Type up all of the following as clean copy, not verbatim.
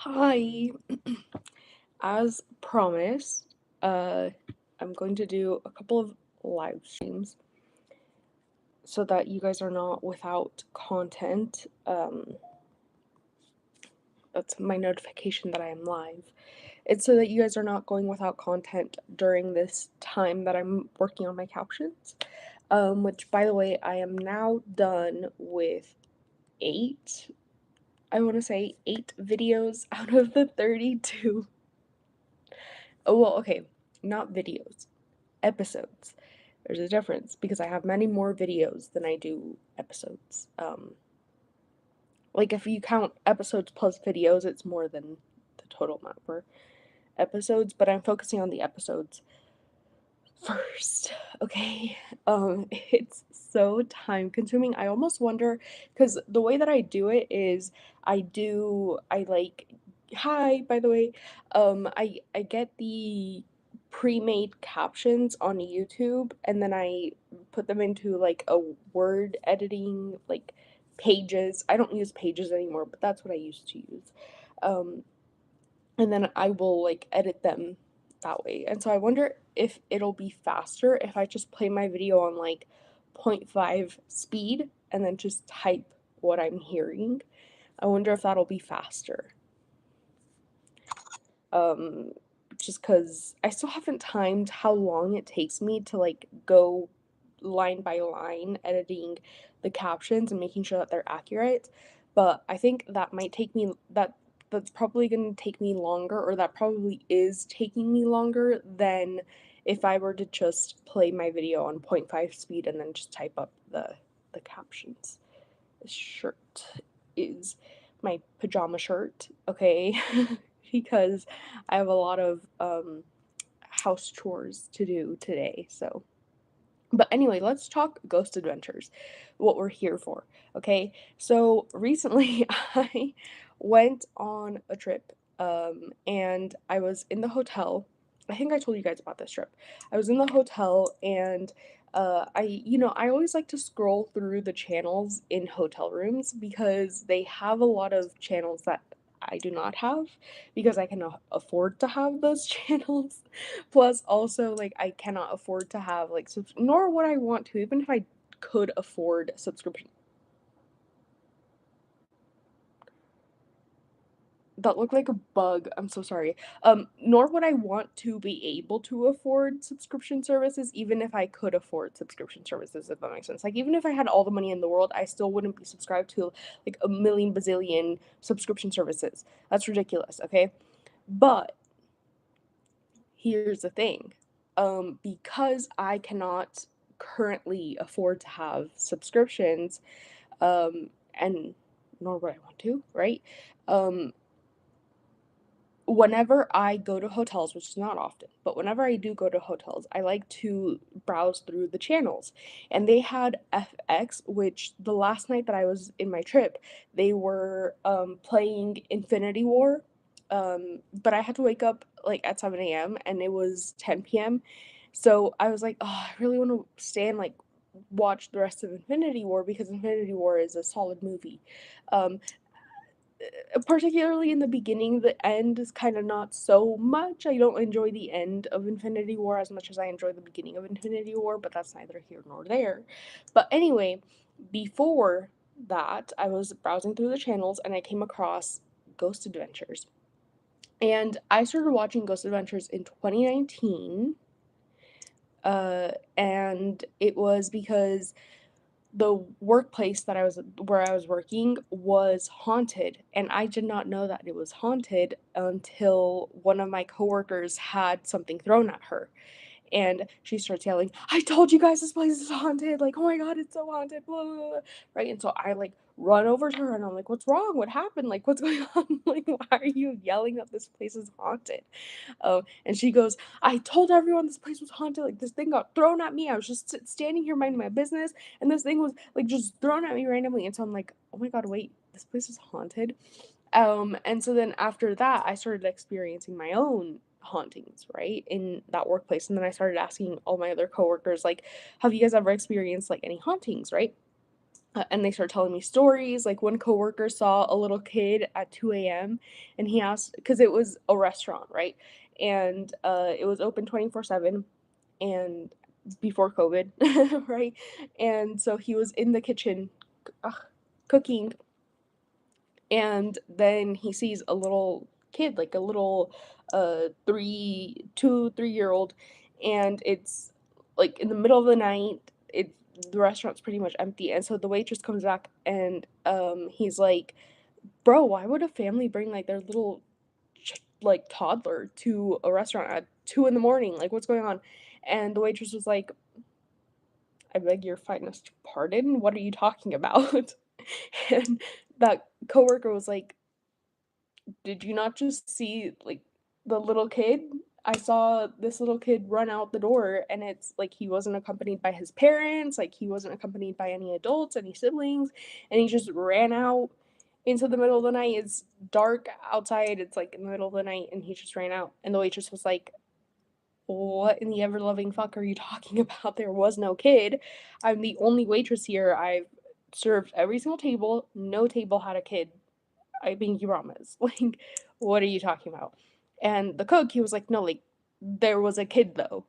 Hi. As promised, I'm going to do a couple of live streams so that you guys are not without content. That's my notification that I am live. It's so that you guys are not going without content during this time that I'm working on my captions. Which, by the way, I am now done with eight, I want to say 8 videos out of the 32. Oh, well, okay, not videos, episodes. There's a difference because I have many more videos than I do episodes. Like if you count episodes plus videos, it's more than the total amount for episodes, but I'm focusing on the episodes first. Okay. It's so time consuming. I almost wonder because the way that I do it is I like hi, by the way. I get the pre-made captions on YouTube and then I put them into like a word editing like pages. I don't use pages anymore, but that's what I used to use. Um and then I will like edit them that way. And so I wonder if it'll be faster if I just play my video on like 0.5 speed and then just type what I'm hearing. I wonder if that'll be faster. Um, just because I still haven't timed how long it takes me to like go line by line editing the captions and making sure that they're accurate. But I think that might take me that's probably going to take me longer, or that probably is taking me longer than if I were to just play my video on 0.5 speed and then just type up the captions. This shirt is my pajama shirt, okay? Because I have a lot of house chores to do today, so. But anyway, let's talk Ghost Adventures, what we're here for, okay? So recently I went on a trip, and I was in the hotel. I think I told you guys about this trip. I was in the hotel and I always like to scroll through the channels in hotel rooms because they have a lot of channels that I do not have because I can afford to have those channels. Plus, also, like, I cannot afford to have, like, nor would I want to, even if I could afford subscription. That looked like a bug. I'm so sorry. Nor would I want to be able to afford subscription services, even if I could afford subscription services, if that makes sense. Like, even if I had all the money in the world, I still wouldn't be subscribed to, like, a million bazillion subscription services. That's ridiculous, okay? But here's the thing. Because I cannot currently afford to have subscriptions, and nor would I want to, right? Um, Whenever I go to hotels, which is not often, but whenever I do go to hotels, I like to browse through the channels. And they had FX, which the last night that I was in my trip, they were playing Infinity War. But I had to wake up like at 7 a.m. and it was 10 p.m. So I was like, oh, I really want to stay and like watch the rest of Infinity War because Infinity War is a solid movie. Um, Particularly in the beginning, the end is kind of not so much. I don't enjoy the end of Infinity War as much as I enjoy the beginning of Infinity War, but that's neither here nor there. But anyway, before that, I was browsing through the channels and I came across Ghost Adventures. And I started watching Ghost Adventures in 2019. And it was because the workplace that where I was working was haunted, and I did not know that it was haunted until one of my coworkers had something thrown at her. And she starts yelling, "I told you guys this place is haunted! Like, oh my god, it's so haunted!" Blah, blah, blah. Right? And so I like run over to her and I'm like, "What's wrong? What happened? Like, what's going on? Like, why are you yelling that this place is haunted?" Oh, and she goes, "I told everyone this place was haunted. Like, this thing got thrown at me. I was just standing here minding my business, and this thing was like just thrown at me randomly." And so I'm like, "Oh my god, wait, this place is haunted." And so then after that, I started experiencing my own hauntings, right, in that workplace. And then I started asking all my other coworkers, like, have you guys ever experienced like any hauntings, right? And they start telling me stories. Like one coworker saw a little kid at 2 a.m. and he asked, because it was a restaurant, right? And it was open 24/7 and before COVID, right? And so he was in the kitchen cooking, and then he sees a little kid, like a little 3 year old, and it's like in the middle of the night. The restaurant's pretty much empty, and so the waitress comes back, and he's like, bro, why would a family bring like their little like toddler to a restaurant at 2 in the morning? Like, what's going on? And the waitress was like, I beg your finest pardon, what are you talking about? And that coworker was like, did you not just see like the little kid? I saw this little kid run out the door, and it's like he wasn't accompanied by his parents, like he wasn't accompanied by any adults, any siblings, and he just ran out into the middle of the night. It's dark outside, it's like in the middle of the night, and he just ran out. And the waitress was like, what in the ever loving fuck are you talking about? There was no kid. I'm the only waitress here. I've served every single table. No table had a kid. I mean, you promise. Like, what are you talking about? And the cook, he was like, no, like, there was a kid though.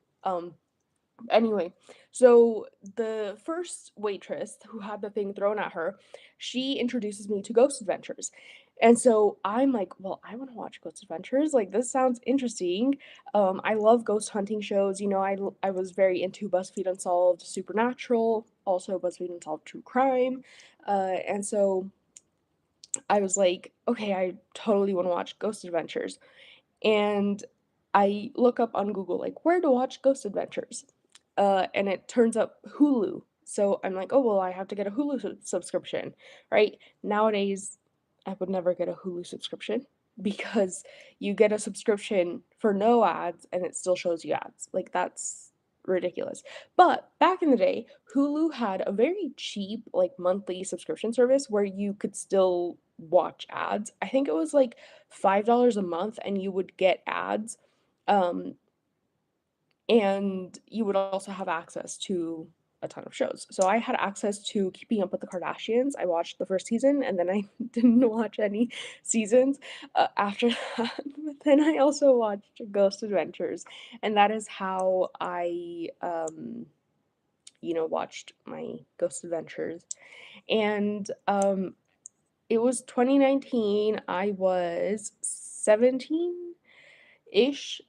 Anyway, so the first waitress who had the thing thrown at her, she introduces me to Ghost Adventures. And so I'm like, well, I want to watch Ghost Adventures. Like, this sounds interesting. I love ghost hunting shows. You know, I was very into BuzzFeed Unsolved Supernatural, also BuzzFeed Unsolved True Crime. And so I was like, okay, I totally want to watch Ghost Adventures. And I look up on Google, like, where to watch Ghost Adventures. And it turns up Hulu. So I'm like, oh, well, I have to get a Hulu subscription, right? Nowadays, I would never get a Hulu subscription because you get a subscription for no ads and it still shows you ads. Like, that's ridiculous. But back in the day, Hulu had a very cheap, like, monthly subscription service where you could still watch ads. I think it was like $5 a month and you would get ads. Um, and you would also have access to a ton of shows. So I had access to Keeping Up with the Kardashians. I watched the first season and then I didn't watch any seasons after that. But then I also watched Ghost Adventures, and that is how I, watched my Ghost Adventures. And it was 2019. I was 17 ish,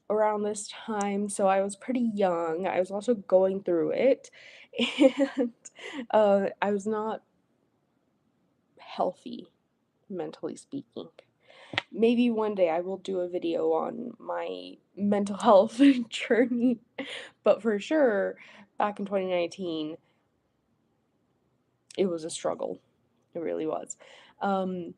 around this time, so I was pretty young. I was also going through it, and I was not healthy, mentally speaking. Maybe one day I will do a video on my mental health journey, but for sure, back in 2019, it was a struggle. It really was. Um,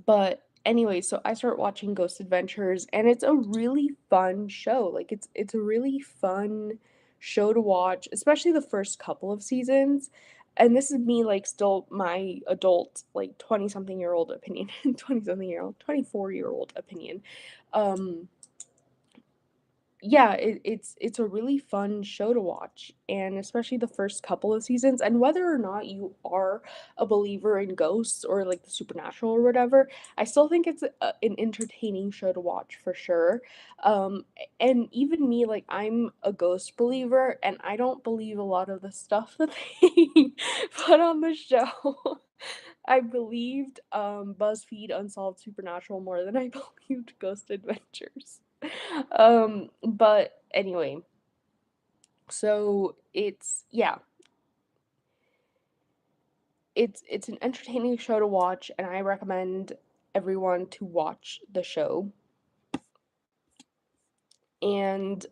But anyway, so I start watching Ghost Adventures, and it's a really fun show. Like, it's a really fun show to watch, especially the first couple of seasons. And this is me, like, still my adult, like, 20 something year old opinion, 20 something year old, 24-year-old opinion. Um yeah, it's a really fun show to watch, and especially the first couple of seasons. And whether or not you are a believer in ghosts or like the supernatural or whatever, I still think it's an entertaining show to watch for sure. And even me, like, I'm a ghost believer, and I don't believe a lot of the stuff that they put on the show. I believed BuzzFeed Unsolved Supernatural more than I believed Ghost Adventures. But anyway, so it's an entertaining show to watch, and I recommend everyone to watch the show. And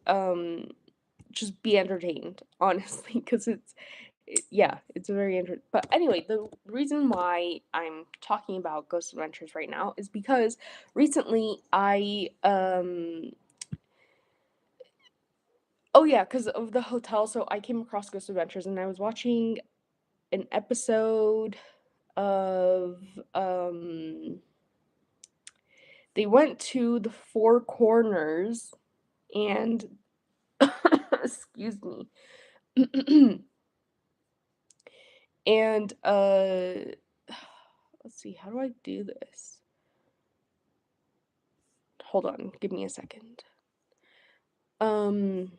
just be entertained, honestly, because it's a very interesting. But anyway, the reason why I'm talking about Ghost Adventures right now is because recently oh yeah, because of the hotel. So I came across Ghost Adventures, and I was watching an episode of they went to the Four Corners, and excuse me. And, let's see, how do I do this? Hold on, give me a second. Um,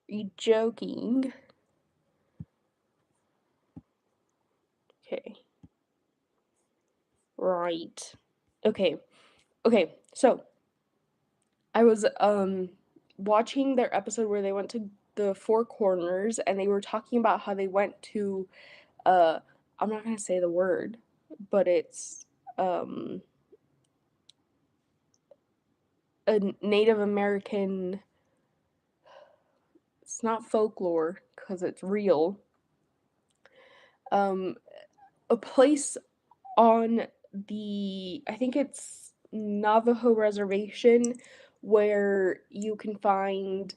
are you joking? Okay. Right. Okay. Okay, so I was watching their episode where they went to the Four Corners and they were talking about how they went to uh I'm not gonna say the word, but it's um a Native American, it's not folklore because it's real. Um a place on the, I think it's Navajo reservation, where you can find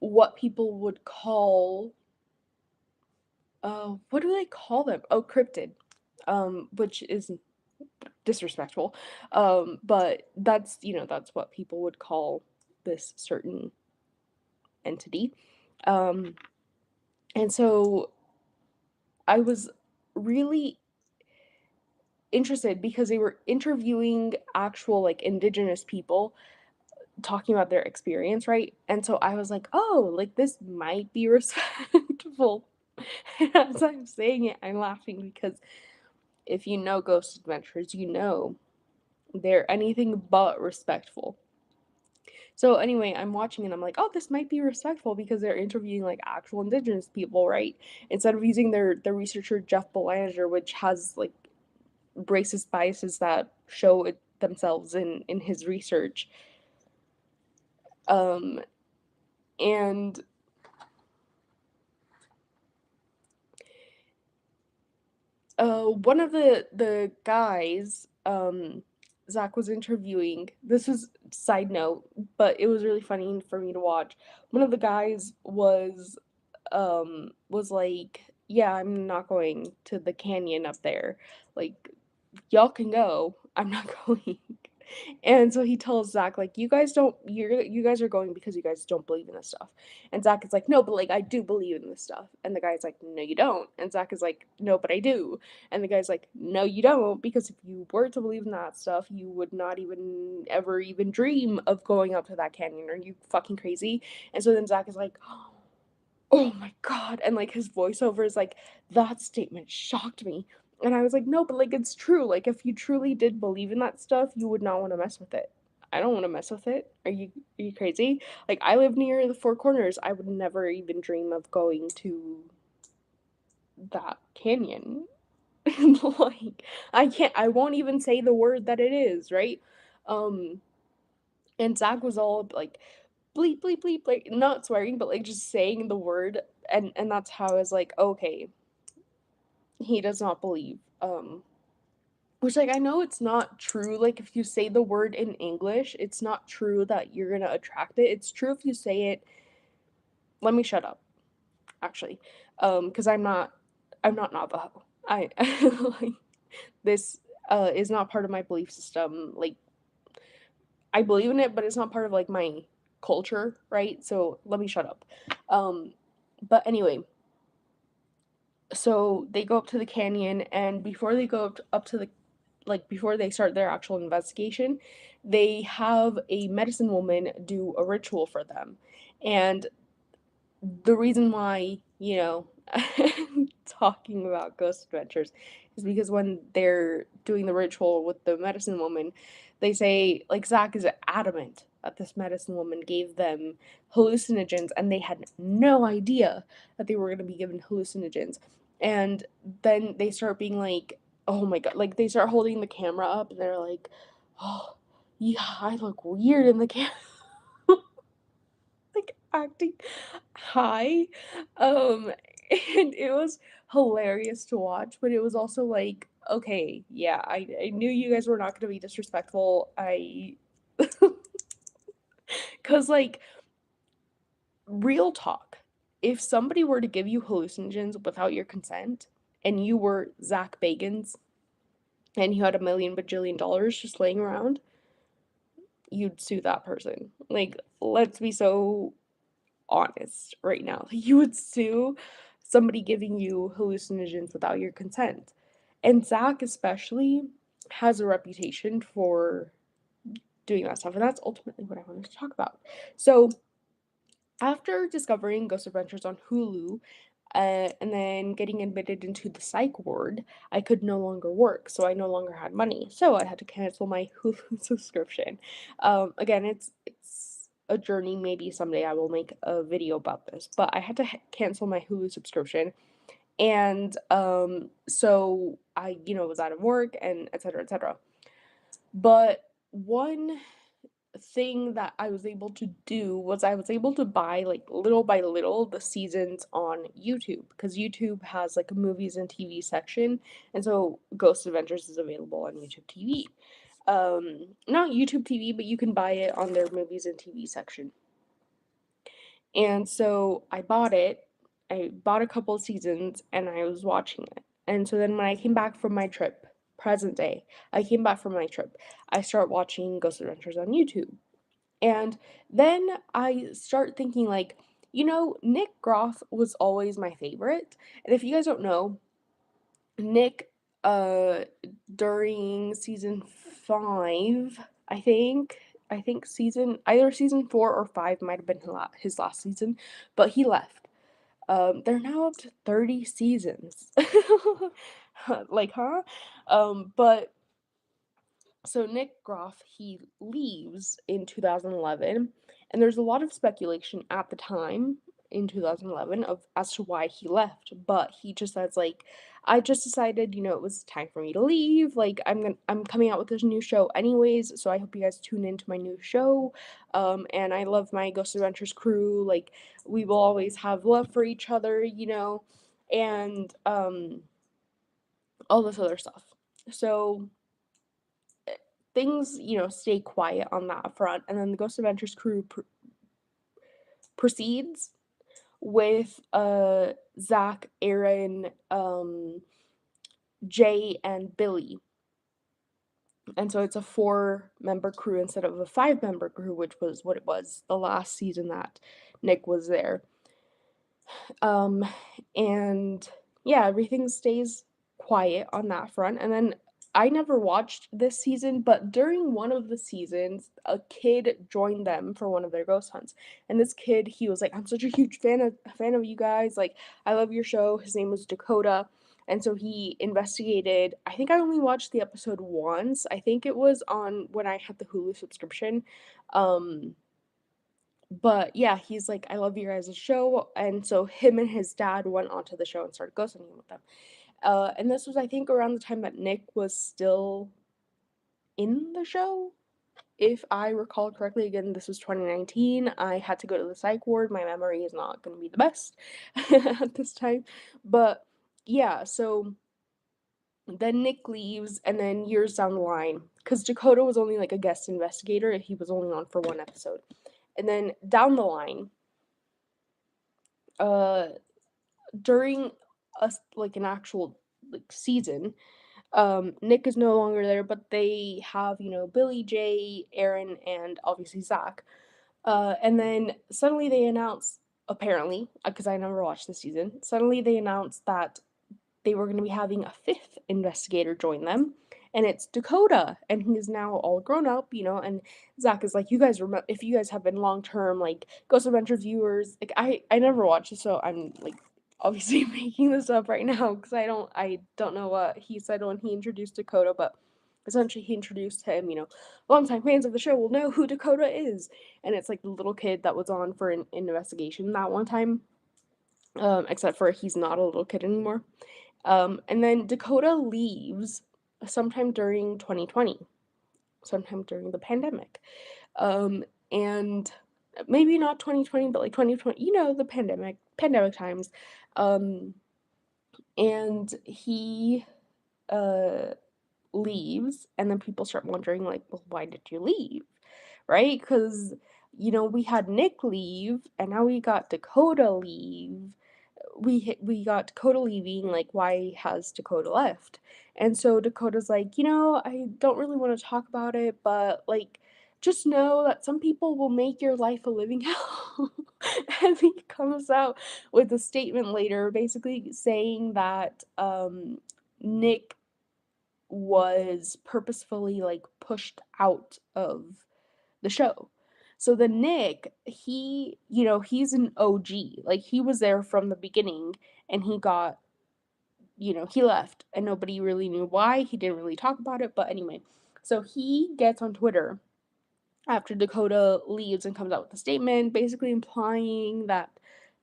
what people would call, what do they call them? Oh, cryptid, which is disrespectful. But that's, that's what people would call this certain entity. Um, and so I was really interested because they were interviewing actual like indigenous people talking about their experience, right? And so I was like, oh, like this might be respectful. And as I'm saying it, I'm laughing because if you know Ghost Adventures, you know they're anything but respectful. So anyway, I'm watching and I'm like, oh, this might be respectful because they're interviewing like actual indigenous people, right? Instead of using the researcher Jeff Belanger, which has like racist biases that show it themselves in his research. Um and one of the guys Zach was interviewing, this was side note, but it was really funny for me to watch. One of the guys was like, yeah, I'm not going to the canyon up there. Like, y'all can go. I'm not going. And so he tells Zach, like, you guys are going because you guys don't believe in this stuff. And Zach is like, no, but like I do believe in this stuff. And the guy's like, no, you don't. And Zach is like, no, but I do. And the guy's like, no, you don't, because if you were to believe in that stuff, you would not even ever even dream of going up to that canyon. Are you fucking crazy? And so then Zach is like, oh my god, and like his voiceover is like, that statement shocked me. And I was like, no, but like it's true. Like if you truly did believe in that stuff, you would not want to mess with it. I don't want to mess with it. Are you crazy? Like I live near the Four Corners. I would never even dream of going to that canyon. Like I won't even say the word that it is, right? Um and Zach was all like bleep bleep bleep, like not swearing, but like just saying the word, and that's how I was like, okay, he does not believe. Which like I know it's not true. Like if you say the word in English, it's not true that you're gonna attract it. It's true if you say it. Let me shut up. Actually, because I'm not Navajo. I like this is not part of my belief system. Like I believe in it, but it's not part of like my culture, right? So let me shut up. But anyway, so they go up to the canyon, and before they go up to the, like before they start their actual investigation, they have a medicine woman do a ritual for them. And the reason why, talking about Ghost Adventures is because when they're doing the ritual with the medicine woman, they say, like, Zach is adamant that this medicine woman gave them hallucinogens and they had no idea that they were going to be given hallucinogens. And then they start being like, oh my god, like, they start holding the camera up and they're like, oh, yeah, I look weird in the camera. Like acting high. Um and it was hilarious to watch, but it was also like, okay, yeah, I knew you guys were not gonna be disrespectful. Cause like real talk, if somebody were to give you hallucinogens without your consent and you were Zach Bagans and you had a million bajillion dollars just laying around, you'd sue that person. Like, let's be so honest right now. You would sue somebody giving you hallucinogens without your consent. And Zach especially has a reputation for doing that stuff, and that's ultimately what I wanted to talk about. So, after discovering Ghost Adventures on Hulu, and then getting admitted into the psych ward, I could no longer work, so I no longer had money. So I had to cancel my Hulu subscription. Again, it's a journey. Maybe someday I will make a video about this, but I had to cancel my Hulu subscription, and so I, was out of work and etc. etc. But one thing that I was able to do was I was able to buy like little by little the seasons on YouTube because YouTube has like a movies and TV section, and so Ghost Adventures is available on YouTube TV. Not YouTube TV, but you can buy it on their movies and TV section. And so I bought it. I bought a couple of seasons and I was watching it. And so then when I came back from my trip, present day, I came back from my trip, I start watching Ghost Adventures on YouTube. And then I start thinking, like, Nick Groff was always my favorite. And if you guys don't know, Nick, uh, during season 5, I think either season 4 or 5 might have been his last season, but he left. They're now up to 30 seasons. Like, huh? But so Nick Groff, he leaves in 2011, and there's a lot of speculation at the time in 2011 of as to why he left, but he just says like, I just decided, it was time for me to leave. Like, I'm coming out with this new show anyways, so I hope you guys tune into my new show. And I love my Ghost Adventures crew. Like, we will always have love for each other, and all this other stuff. So things, stay quiet on that front. And then the Ghost Adventures crew proceeds with Zach, Aaron, Jay, and Billy. And so it's a 4-member crew instead of a 5-member crew, which was what it was the last season that Nick was there. And yeah, everything stays quiet on that front. And then I never watched this season, but during one of the seasons, a kid joined them for one of their ghost hunts. And this kid, he was like, "I'm such a huge fan of you guys. Like, I love your show." His name was Dakota. And so he investigated. I think I only watched the episode once. I think it was on when I had the Hulu subscription. But yeah, he's like, "I love your guys' show." And so him and his dad went onto the show and started ghost hunting with them. And this was, I think, around the time that Nick was still in the show. If I recall correctly, again, this was 2019. I had to go to the psych ward. My memory is not going to be the best at this time. But yeah, so then Nick leaves, and then years down the line, because Dakota was only like a guest investigator, he was only on for one episode. And then down the line, during an actual season, Nick is no longer there, but they have, Billy, Jay, Aaron, and obviously Zach. And then suddenly they announce, apparently, because I never watched the season, suddenly they announced that they were going to be having a 5th investigator join them, and it's Dakota, and he's now all grown up, and Zach is like, "You guys remember, if you guys have been long-term, like, Ghost Adventure viewers," like, I never watched it, so I'm, like, obviously making this up right now, because I don't know what he said when he introduced Dakota, but essentially he introduced him, longtime fans of the show will know who Dakota is, and it's, like, the little kid that was on for an investigation that one time, except for he's not a little kid anymore. And then Dakota leaves sometime during 2020, sometime during the pandemic. And maybe not 2020, but like 2020, the pandemic times. Um, and he leaves, and then people start wondering, like, well, why did you leave? Right? Because, we had Nick leave, and now we got Dakota leave. We got Dakota leaving, like, why has Dakota left? And so Dakota's like, I don't really want to talk about it, but like, just know that some people will make your life a living hell." And he comes out with a statement later basically saying that, Nick was purposefully, like, pushed out of the show. So the Nick, he's an OG, like, he was there from the beginning, and he left, and nobody really knew why, he didn't really talk about it, but anyway. So he gets on Twitter after Dakota leaves and comes out with a statement basically implying that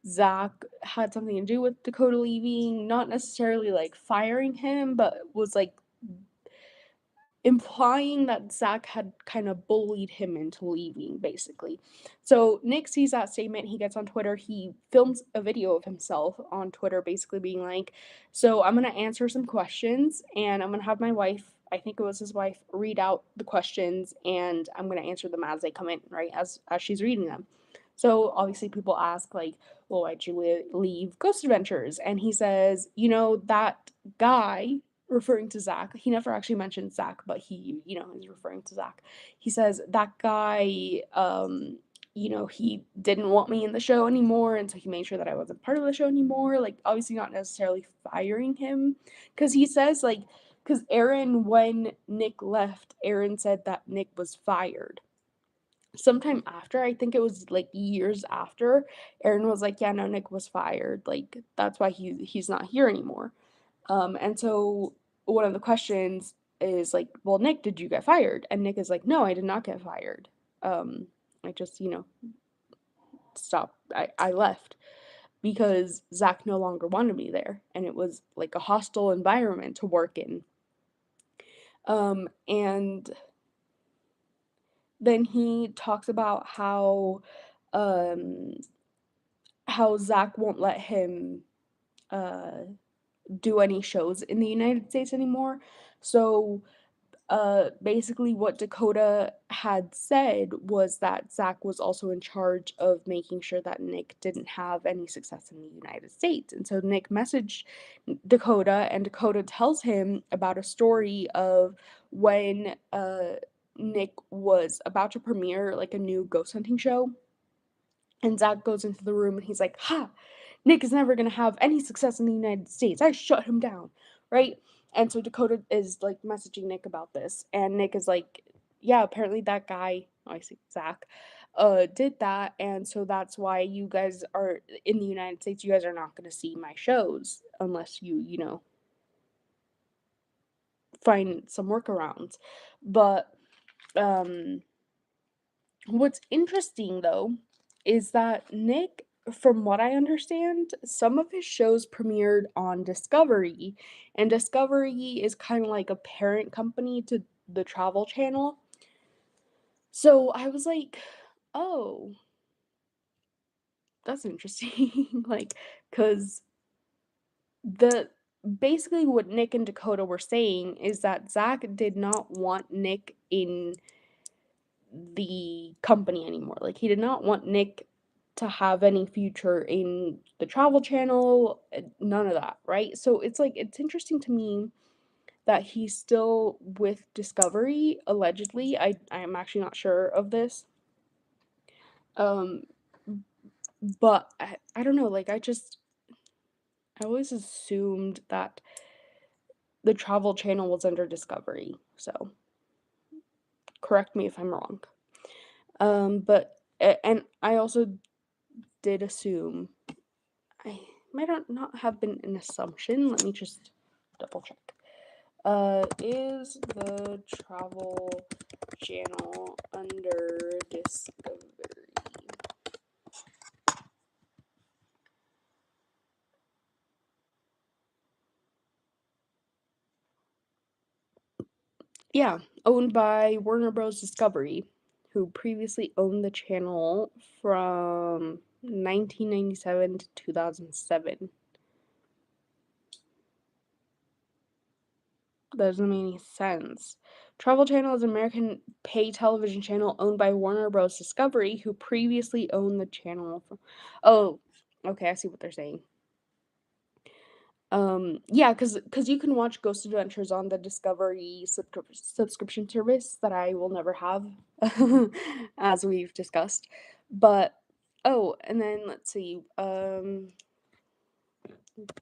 Zach had something to do with Dakota leaving, not necessarily, like, firing him, but was, like, implying that Zach had kind of bullied him into leaving, basically. So Nick sees that statement, he gets on Twitter, he films a video of himself on Twitter, basically being like, "So I'm gonna answer some questions, and I'm gonna have my wife," I think it was his wife, "read out the questions, and I'm gonna answer them as they come in, right, as she's reading them." So obviously people ask, like, "Well, why'd you leave Ghost Adventures?" And he says, "That guy," referring to Zach. He never actually mentioned Zach, but he's referring to Zach. He says, "That guy, he didn't want me in the show anymore, and so he made sure that I wasn't part of the show anymore." Like, obviously not necessarily firing him, because he says, like, because Aaron, when Nick left, Aaron said that Nick was fired. Sometime after, I think it was like years after, Aaron was like, "Yeah, no, Nick was fired. Like, that's why he's not here anymore." And so one of the questions is like, "Well, Nick, did you get fired?" And Nick is like, "No, I did not get fired. Um, I just, stopped. I left because Zach no longer wanted me there, and it was like a hostile environment to work in." And then he talks about um, how Zach won't let him uh, do any shows in the United States anymore. So basically what Dakota had said was that Zach was also in charge of making sure that Nick didn't have any success in the United States. And so Nick messaged Dakota, and Dakota tells him about a story of when Nick was about to premiere like a new ghost hunting show. And Zach goes into the room and he's like, "Ha! Nick is never gonna have any success in the United States. I shut him down," right? And so Dakota is like messaging Nick about this, and Nick is like, "Yeah, apparently that guy," oh, I see Zach, did that, and so that's why you guys are in the United States. You guys are not gonna see my shows unless you find some workarounds." But um, what's interesting though is that Nick, from what I understand, some of his shows premiered on Discovery, and Discovery is kind of like a parent company to the Travel Channel. So I was like, "Oh, that's interesting." Like, cuz the basically what Nick and Dakota were saying is that Zach did not want Nick in the company anymore. Like, he did not want Nick to have any future in the Travel Channel, none of that, right? So it's like it's interesting to me that he's still with Discovery allegedly. I'm actually not sure of this. Um but I don't know, like I always assumed that the Travel Channel was under Discovery. So correct me if I'm wrong. And I also did assume, I might not have been an assumption. Let me just double check. Is the Travel Channel under Discovery? Yeah, owned by Warner Bros. Discovery, who previously owned the channel from 1997 to 2007. That doesn't make any sense. Travel Channel is an American pay television channel owned by Warner Bros. Discovery, who previously owned the channel. Oh, okay, I see what they're saying. Yeah, cause you can watch Ghost Adventures on the Discovery subscription service that I will never have, as we've discussed. But oh, and then let's see,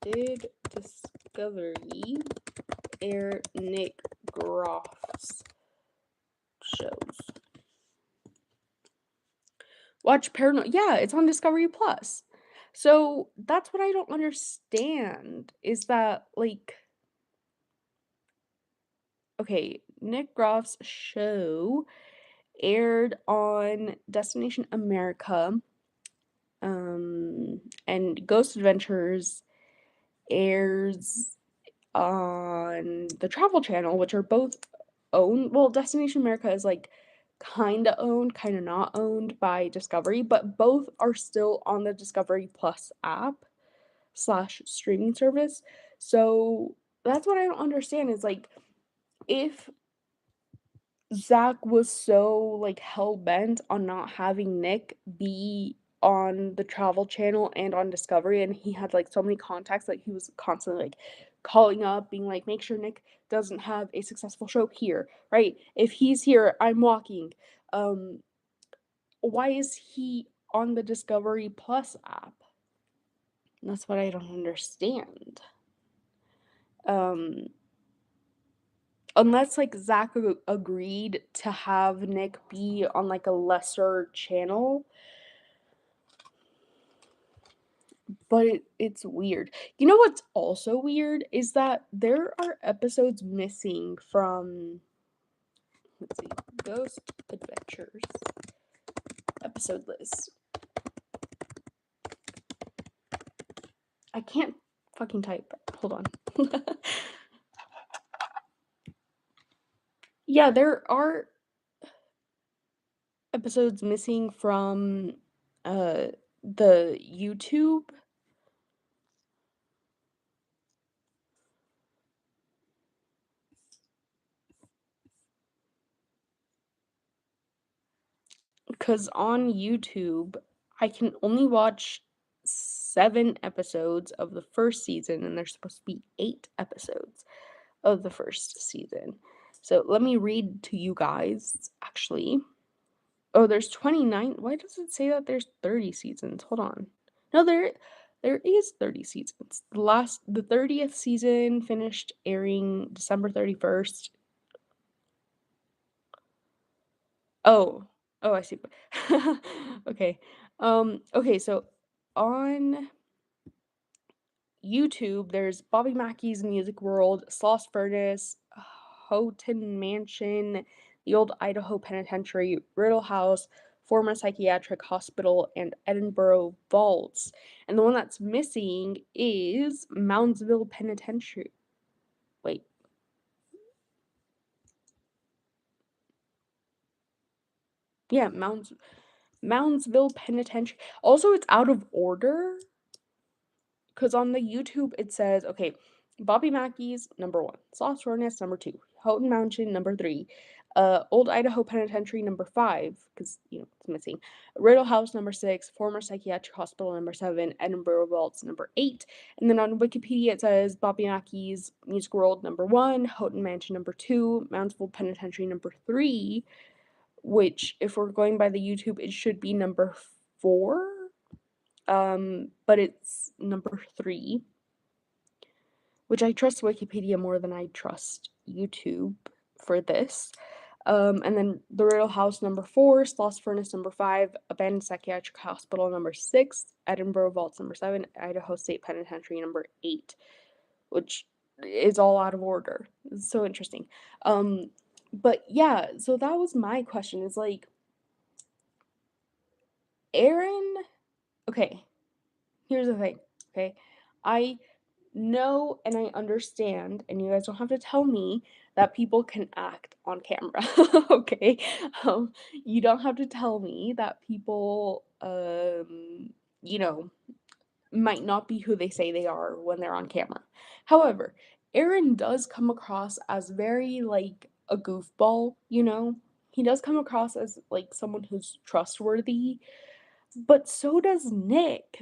did Discovery air Nick Groff's shows? Watch yeah, it's on Discovery Plus. So, that's what I don't understand, is that, like, okay, Nick Groff's show aired on Destination America, and Ghost Adventures airs on the Travel Channel, which are both owned. Well, Destination America is like kinda owned, kinda not owned by Discovery, but both are still on the Discovery Plus app slash streaming service. So that's what I don't understand is like if Zach was so, like, hell-bent on not having Nick be on the Travel Channel and on Discovery, and he had, like, so many contacts that he was constantly, like, calling up, being like, "Make sure Nick doesn't have a successful show here," right? "If he's here, I'm walking." Um, why is he on the Discovery Plus app? That's what I don't understand. Um Unless, like, Zach agreed to have Nick be on, like, a lesser channel, but it's weird. You know what's also weird is that there are episodes missing from, let's see, Ghost Adventures episode list. I can't fucking type. Hold on. Yeah, there are episodes missing from, uh, the YouTube. Because on YouTube, I can only watch 7 episodes of the first season, and there's supposed to be 8 episodes of the first season. So let me read to you guys, actually. Oh, there's 29. Why does it say that there's 30 seasons? Hold on. No, there is 30 seasons. The 30th season finished airing December 31st. Oh. Oh, I see. Okay. Okay, so on YouTube, there's Bobby Mackey's Music World, Sloss Furnace, Houghton Mansion, the Old Idaho Penitentiary, Riddle House, former psychiatric hospital, and Edinburgh Vaults. And the one that's missing is Moundsville Penitentiary. Wait. Yeah, Moundsville Penitentiary. Also, it's out of order. Because on the YouTube it says, okay, Bobby Mackey's number 1, Sloss Furnace number 2, Houghton Mansion number 3, Old Idaho Penitentiary number 5, because it's missing, Riddle House number 6, former psychiatric hospital number 7, Edinburgh Vaults number 8, and then on Wikipedia it says Bobby Mackey's Music World number 1, Houghton Mansion number 2, Moundsville Penitentiary number 3, which if we're going by the YouTube it should be number 4. But it's number 3, which I trust Wikipedia more than I trust YouTube for this. And then the Riddle House number 4, Sloss Furnace number 5, Abandoned Psychiatric Hospital number 6, Edinburgh Vaults number 7, Idaho State Penitentiary number 8, which is all out of order. It's so interesting. But yeah, so that was my question. Is like, Aaron, okay, here's the thing, okay? I know and I understand, and you guys don't have to tell me that people can act on camera, okay? You don't have to tell me that people, you know, might not be who they say they are when they're on camera. However, Aaron does come across as very like a goofball, you know? He does come across as like someone who's trustworthy. but so does Nick.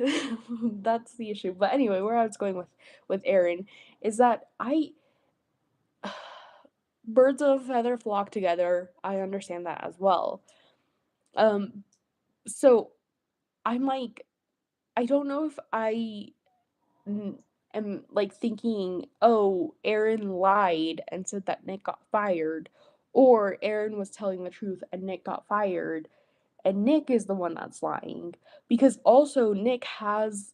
That's the issue. But anyway, where I was going with Aaron is that I birds of a feather flock together. I understand that as well. Um, so I'm like, I don't know if n- am like thinking, oh, Aaron lied and said that Nick got fired, or Aaron was telling the truth and Nick got fired, and Nick is the one that's lying. Because also Nick has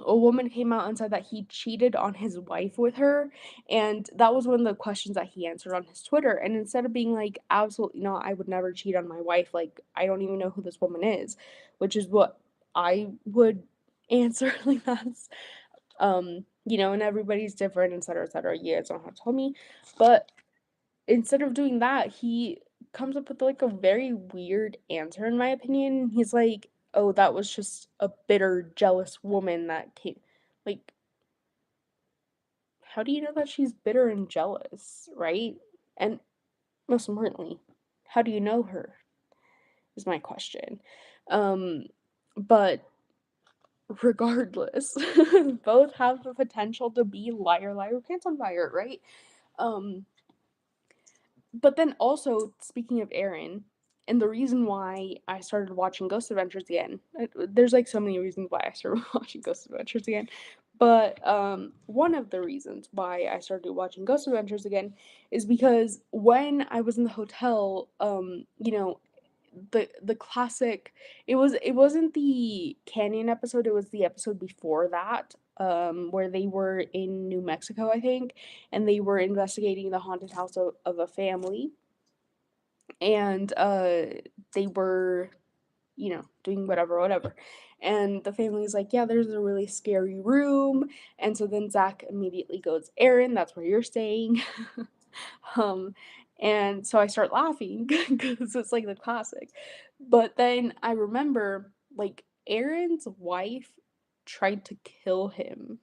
a woman came out and said that he cheated on his wife with her, and that was one of the questions that he answered on his Twitter. And instead of being like, absolutely not, I would never cheat on my wife, like, I don't even know who this woman is, which is what I would answer. Like, that's and everybody's different, etc., etc. You guys don't have to tell me. But instead of doing that, he comes up with like a very weird answer, in my opinion. He's like, oh, that was just a bitter, jealous woman that came. Like, how do you know that she's bitter and jealous, right? And most importantly, how do you know her? Is my question. Um, but regardless, both have the potential to be liar, liar, pants on fire, right? Um, But then also, speaking of Aaron, and the reason why I started watching Ghost Adventures again, there's like so many reasons why I started watching Ghost Adventures again, but one of the reasons why I started watching Ghost Adventures again is because when I was in the hotel, the classic, it wasn't the canyon episode, it was the episode before that, where they were in New Mexico, I think, and they were investigating the haunted house of a family, and they were doing whatever, and the family's like, yeah, there's a really scary room, and so then Zach immediately goes, Aaron, that's where you're staying. um and so I start laughing because it's like the classic, but then I remember, like, Aaron's wife tried to kill him.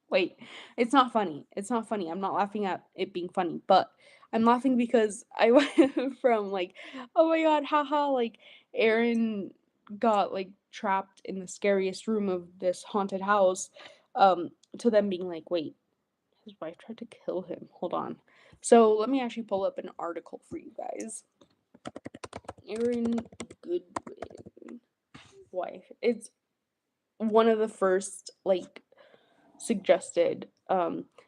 Wait, it's not funny. It's not funny. I'm not laughing at it being funny, but I'm laughing because I went from like, oh my god, haha, like Aaron got like trapped in the scariest room of this haunted house, to them being like, wait, his wife tried to kill him. Hold on. So let me actually pull up an article for you guys. Aaron Goodwin wife. It's one of the first like suggested.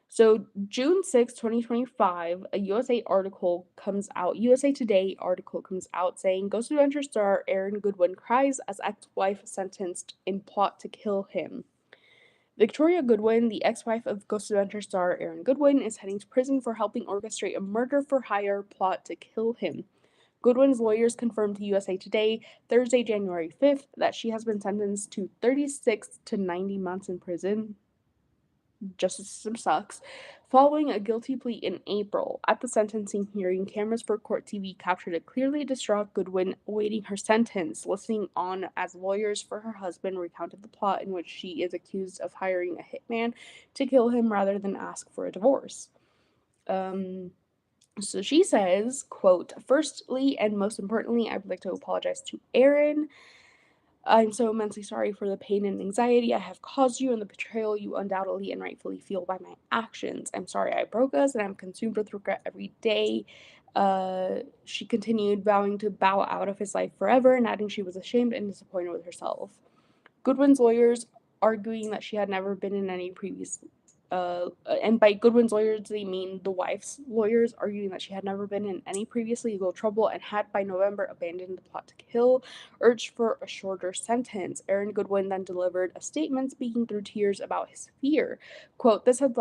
So June 6th, 2025, a USA Today article comes out saying Ghost Adventure star Aaron Goodwin cries as ex-wife sentenced in plot to kill him. Victoria Goodwin, the ex-wife of Ghost Adventure star Aaron Goodwin, is heading to prison for helping orchestrate a murder-for-hire plot to kill him. Goodwin's lawyers confirmed to USA Today Thursday, January 5th, that she has been sentenced to 36 to 90 months in prison. Justice system sucks. Following a guilty plea in April, at the sentencing hearing, cameras for Court TV captured a clearly distraught Goodwin awaiting her sentence, listening on as lawyers for her husband recounted the plot in which she is accused of hiring a hitman to kill him rather than ask for a divorce. So she says, quote, firstly and most importantly, I would like to apologize to Aaron. I'm so immensely sorry for the pain and anxiety I have caused you and the betrayal you undoubtedly and rightfully feel by my actions. I'm sorry I broke us and I'm consumed with regret every day. She continued, vowing to bow out of his life forever and adding she was ashamed and disappointed with herself. Goodwin's lawyers arguing that she had never been in any previous and by Goodwin's lawyers, they mean the wife's lawyers, arguing that she had never been in any previous legal trouble and had by November abandoned the plot to kill, urged for a shorter sentence. Aaron Goodwin then delivered a statement speaking through tears about his fear. Quote, this had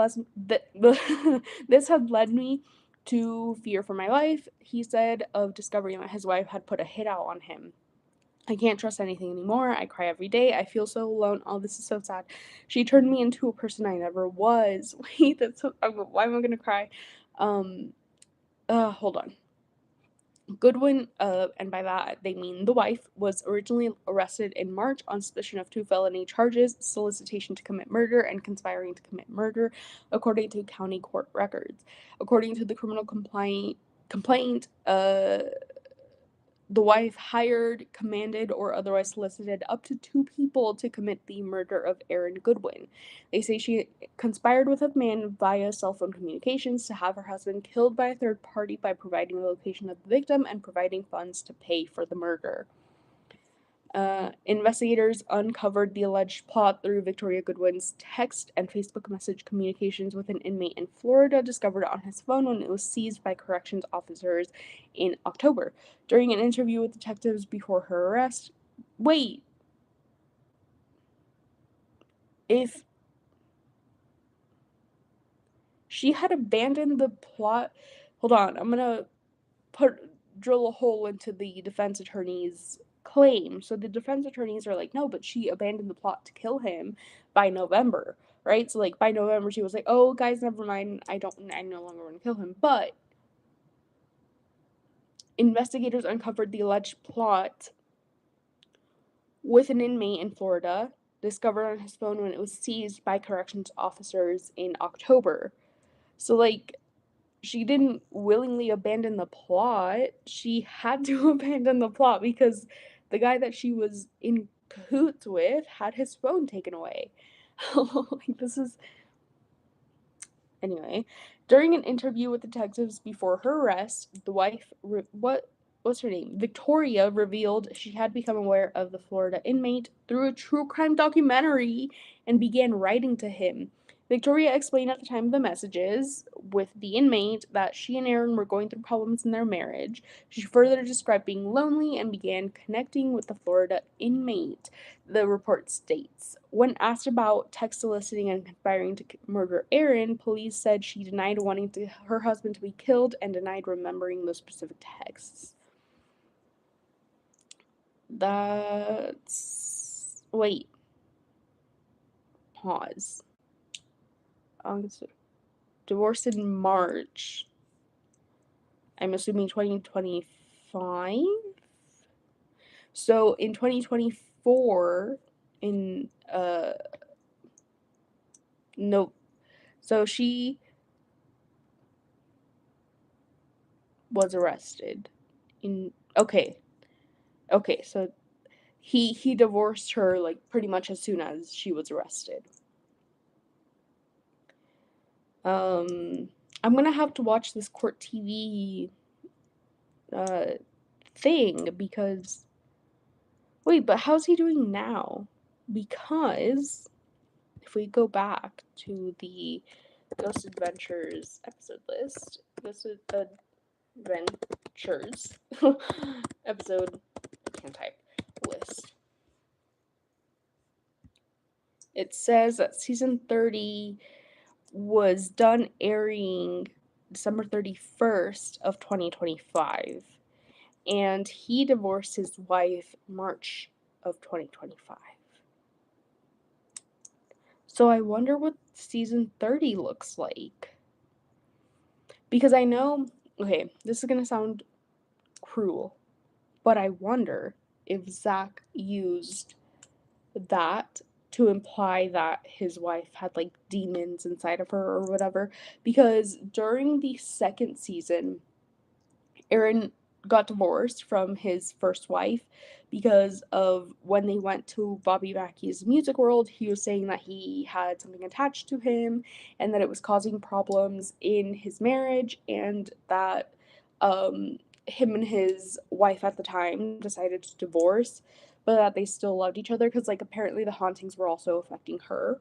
led me to fear for my life, he said, of discovering that his wife had put a hit out on him. I can't trust anything anymore. I cry every day. I feel so alone. All this is so sad. She turned me into a person I never was. Wait, that's so, why am I gonna cry? Um, Hold on. Goodwin, and by that they mean the wife, was originally arrested in March on suspicion of 2 felony charges: solicitation to commit murder and conspiring to commit murder, according to county court records. According to the criminal complaint, The wife hired, commanded, or otherwise solicited up to 2 people to commit the murder of Aaron Goodwin. They say she conspired with a man via cell phone communications to have her husband killed by a third party by providing the location of the victim and providing funds to pay for the murder. Investigators uncovered the alleged plot through Victoria Goodwin's text and Facebook message communications with an inmate in Florida discovered on his phone when it was seized by corrections officers in October. During an interview with detectives before her arrest, wait, if she had abandoned the plot, hold on, I'm gonna drill a hole into the defense attorney's claim. So the defense attorneys are like, no, but she abandoned the plot to kill him by November, right? So like by November she was like, oh guys, never mind, I no longer want to kill him. But investigators uncovered the alleged plot with an inmate in Florida, discovered on his phone when it was seized by corrections officers in October. So like she didn't willingly abandon the plot. She had to abandon the plot because the guy that she was in cahoots with had his phone taken away. Like, this is. Anyway, during an interview with detectives before her arrest, the wife, what's her name? Victoria revealed she had become aware of the Florida inmate through a true crime documentary and began writing to him. Victoria explained at the time of the messages with the inmate that she and Aaron were going through problems in their marriage. She further described being lonely and began connecting with the Florida inmate. The report states, when asked about text soliciting and conspiring to murder Aaron, police said she denied wanting her husband to be killed and denied remembering those specific texts. That's... Wait. Pause. Divorced in March. I'm assuming 2025? So in 2024, no. So she was arrested in, okay, so he divorced her like pretty much as soon as she was arrested. I'm gonna have to watch this court TV thing because wait, but how's he doing now? Because if we go back to the Ghost Adventures episode list, Ghost Adventures episode, I can't type, list. It says that season 30 was done airing December 31st of 2025, and he divorced his wife March of 2025. So I wonder what season 30 looks like. Because I know, okay, this is gonna sound cruel, but I wonder if Zach used that to imply that his wife had like demons inside of her or whatever. Because during the second season, Aaron got divorced from his first wife because of when they went to Bobby Mackey's Music World. He was saying that he had something attached to him and that it was causing problems in his marriage, and that him and his wife at the time decided to divorce, but that they still loved each other because like apparently the hauntings were also affecting her.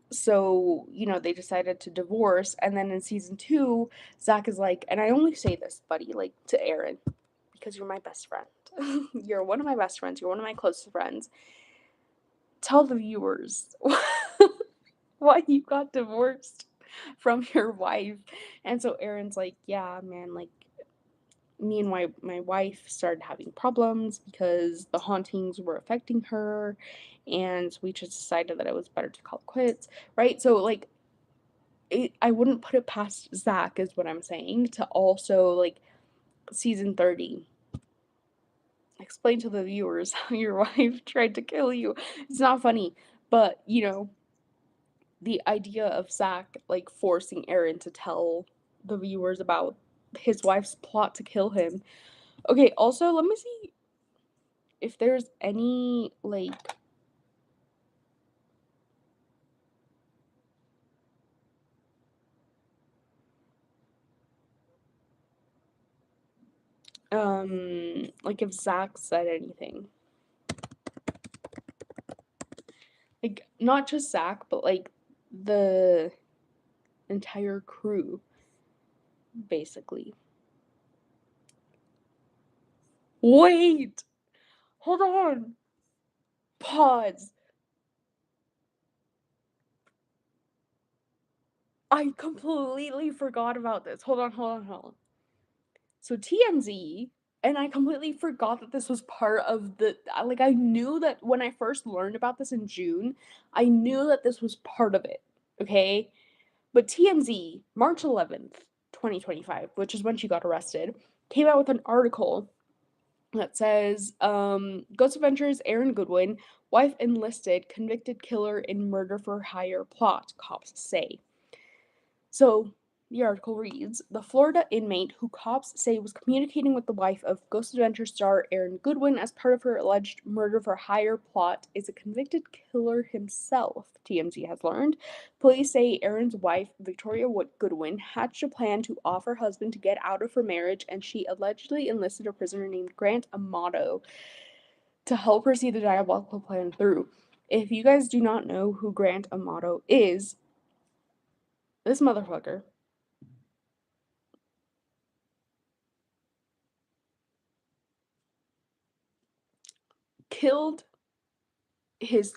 So, they decided to divorce. And then in season 2, Zach is like, and I only say this, buddy, like to Aaron, because you're my best friend. You're one of my best friends. You're one of my closest friends. Tell the viewers why you got divorced from your wife. And so Aaron's like, yeah, man, like, me and my wife started having problems because the hauntings were affecting her, and we just decided that it was better to call it quits, right? So like I wouldn't put it past Zach is what I'm saying, to also like season 30 explain to the viewers how your wife tried to kill you. It's not funny, but the idea of Zach like forcing Aaron to tell the viewers about his wife's plot to kill him. Okay, also, let me see if there's any, like, like if Zach said anything. Like, not just Zach, but like the entire crew, basically. Wait! Hold on! Pause. I completely forgot about this. Hold on. So TMZ, and I completely forgot that this was part of the like I knew that when I first learned about this in June, I knew that this was part of it. Okay? But TMZ, March 11th, 2025, which is when she got arrested, came out with an article that says Ghost Adventures Aaron Goodwin, wife enlisted, convicted killer in murder for hire plot, cops say. So the article reads the Florida inmate who cops say was communicating with the wife of Ghost Adventure star Aaron Goodwin as part of her alleged murder for hire plot is a convicted killer himself, TMZ has learned. Police say Aaron's wife, Victoria Goodwin, hatched a plan to off her husband to get out of her marriage, and she allegedly enlisted a prisoner named Grant Amato to help her see the diabolical plan through. If you guys do not know who Grant Amato is, this motherfucker killed his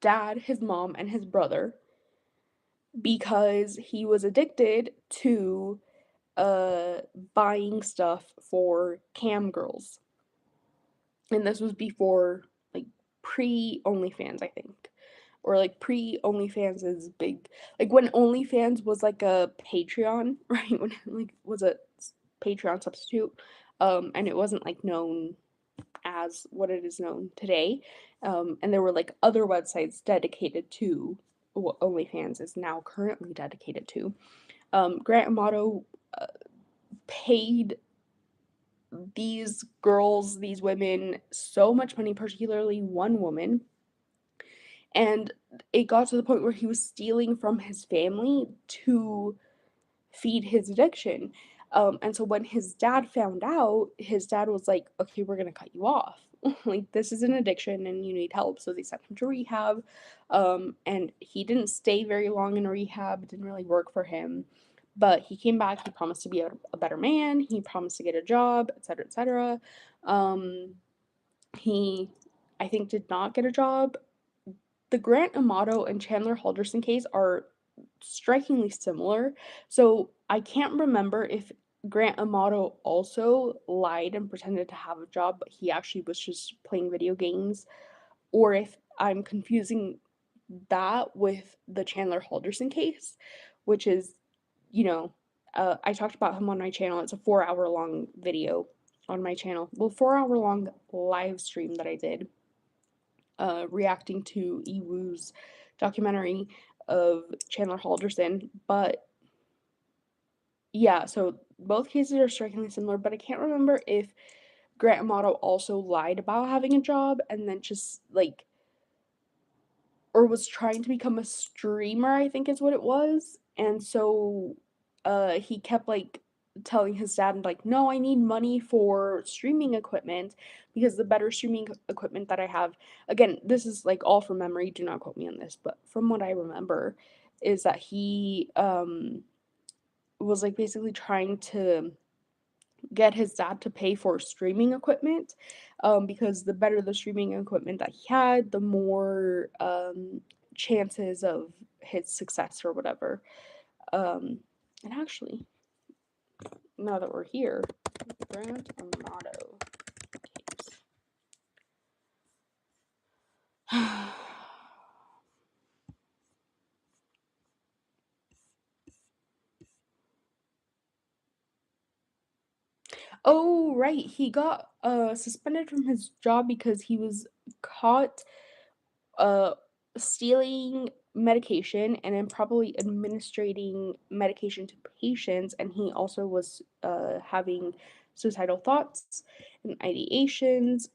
dad, his mom, and his brother because he was addicted to uh buying stuff for cam girls. And this was before like pre OnlyFans, I think. Or like pre OnlyFans is big. Like when OnlyFans was like a Patreon, right? When it like was a Patreon substitute. And it wasn't like known as what it is known today. And there were like other websites dedicated to what OnlyFans is now currently dedicated to. Grant Amato uh, paid these girls, these women, so much money, particularly one woman. And it got to the point where he was stealing from his family to feed his addiction. And so when his dad found out, his dad was like, okay, we're going to cut you off. Like, this is an addiction and you need help. So they sent him to rehab. And he didn't stay very long in rehab, it didn't really work for him. But he came back, he promised to be a better man, he promised to get a job, etc., etc. He, I think, did not get a job. The Grant Amato and Chandler Halderson case are strikingly similar. So I can't remember if Grant Amato also lied and pretended to have a job, but he actually was just playing video games, or if I'm confusing that with the Chandler Halderson case, which is, you know, I talked about him on my channel. It's a 4 hour long video on my channel. Well, 4 hour long live stream that I did reacting to Iwoo's documentary of Chandler Halderson. But yeah, so both cases are strikingly similar, but I can't remember if Grant Amato also lied about having a job and then just like, or was trying to become a streamer, I think is what it was. And so he kept like telling his dad like, no, I need money for streaming equipment because the better streaming equipment that I have, again, this is like all from memory, do not quote me on this, but from what I remember is that he was like basically trying to get his dad to pay for streaming equipment, because the better the streaming equipment that he had, the more chances of his success or whatever. And actually, now that we're here, Grant Amato case. Oh, right. He got suspended from his job because he was caught uh stealing medication and improperly administrating medication to patients, and he also was having suicidal thoughts and ideations.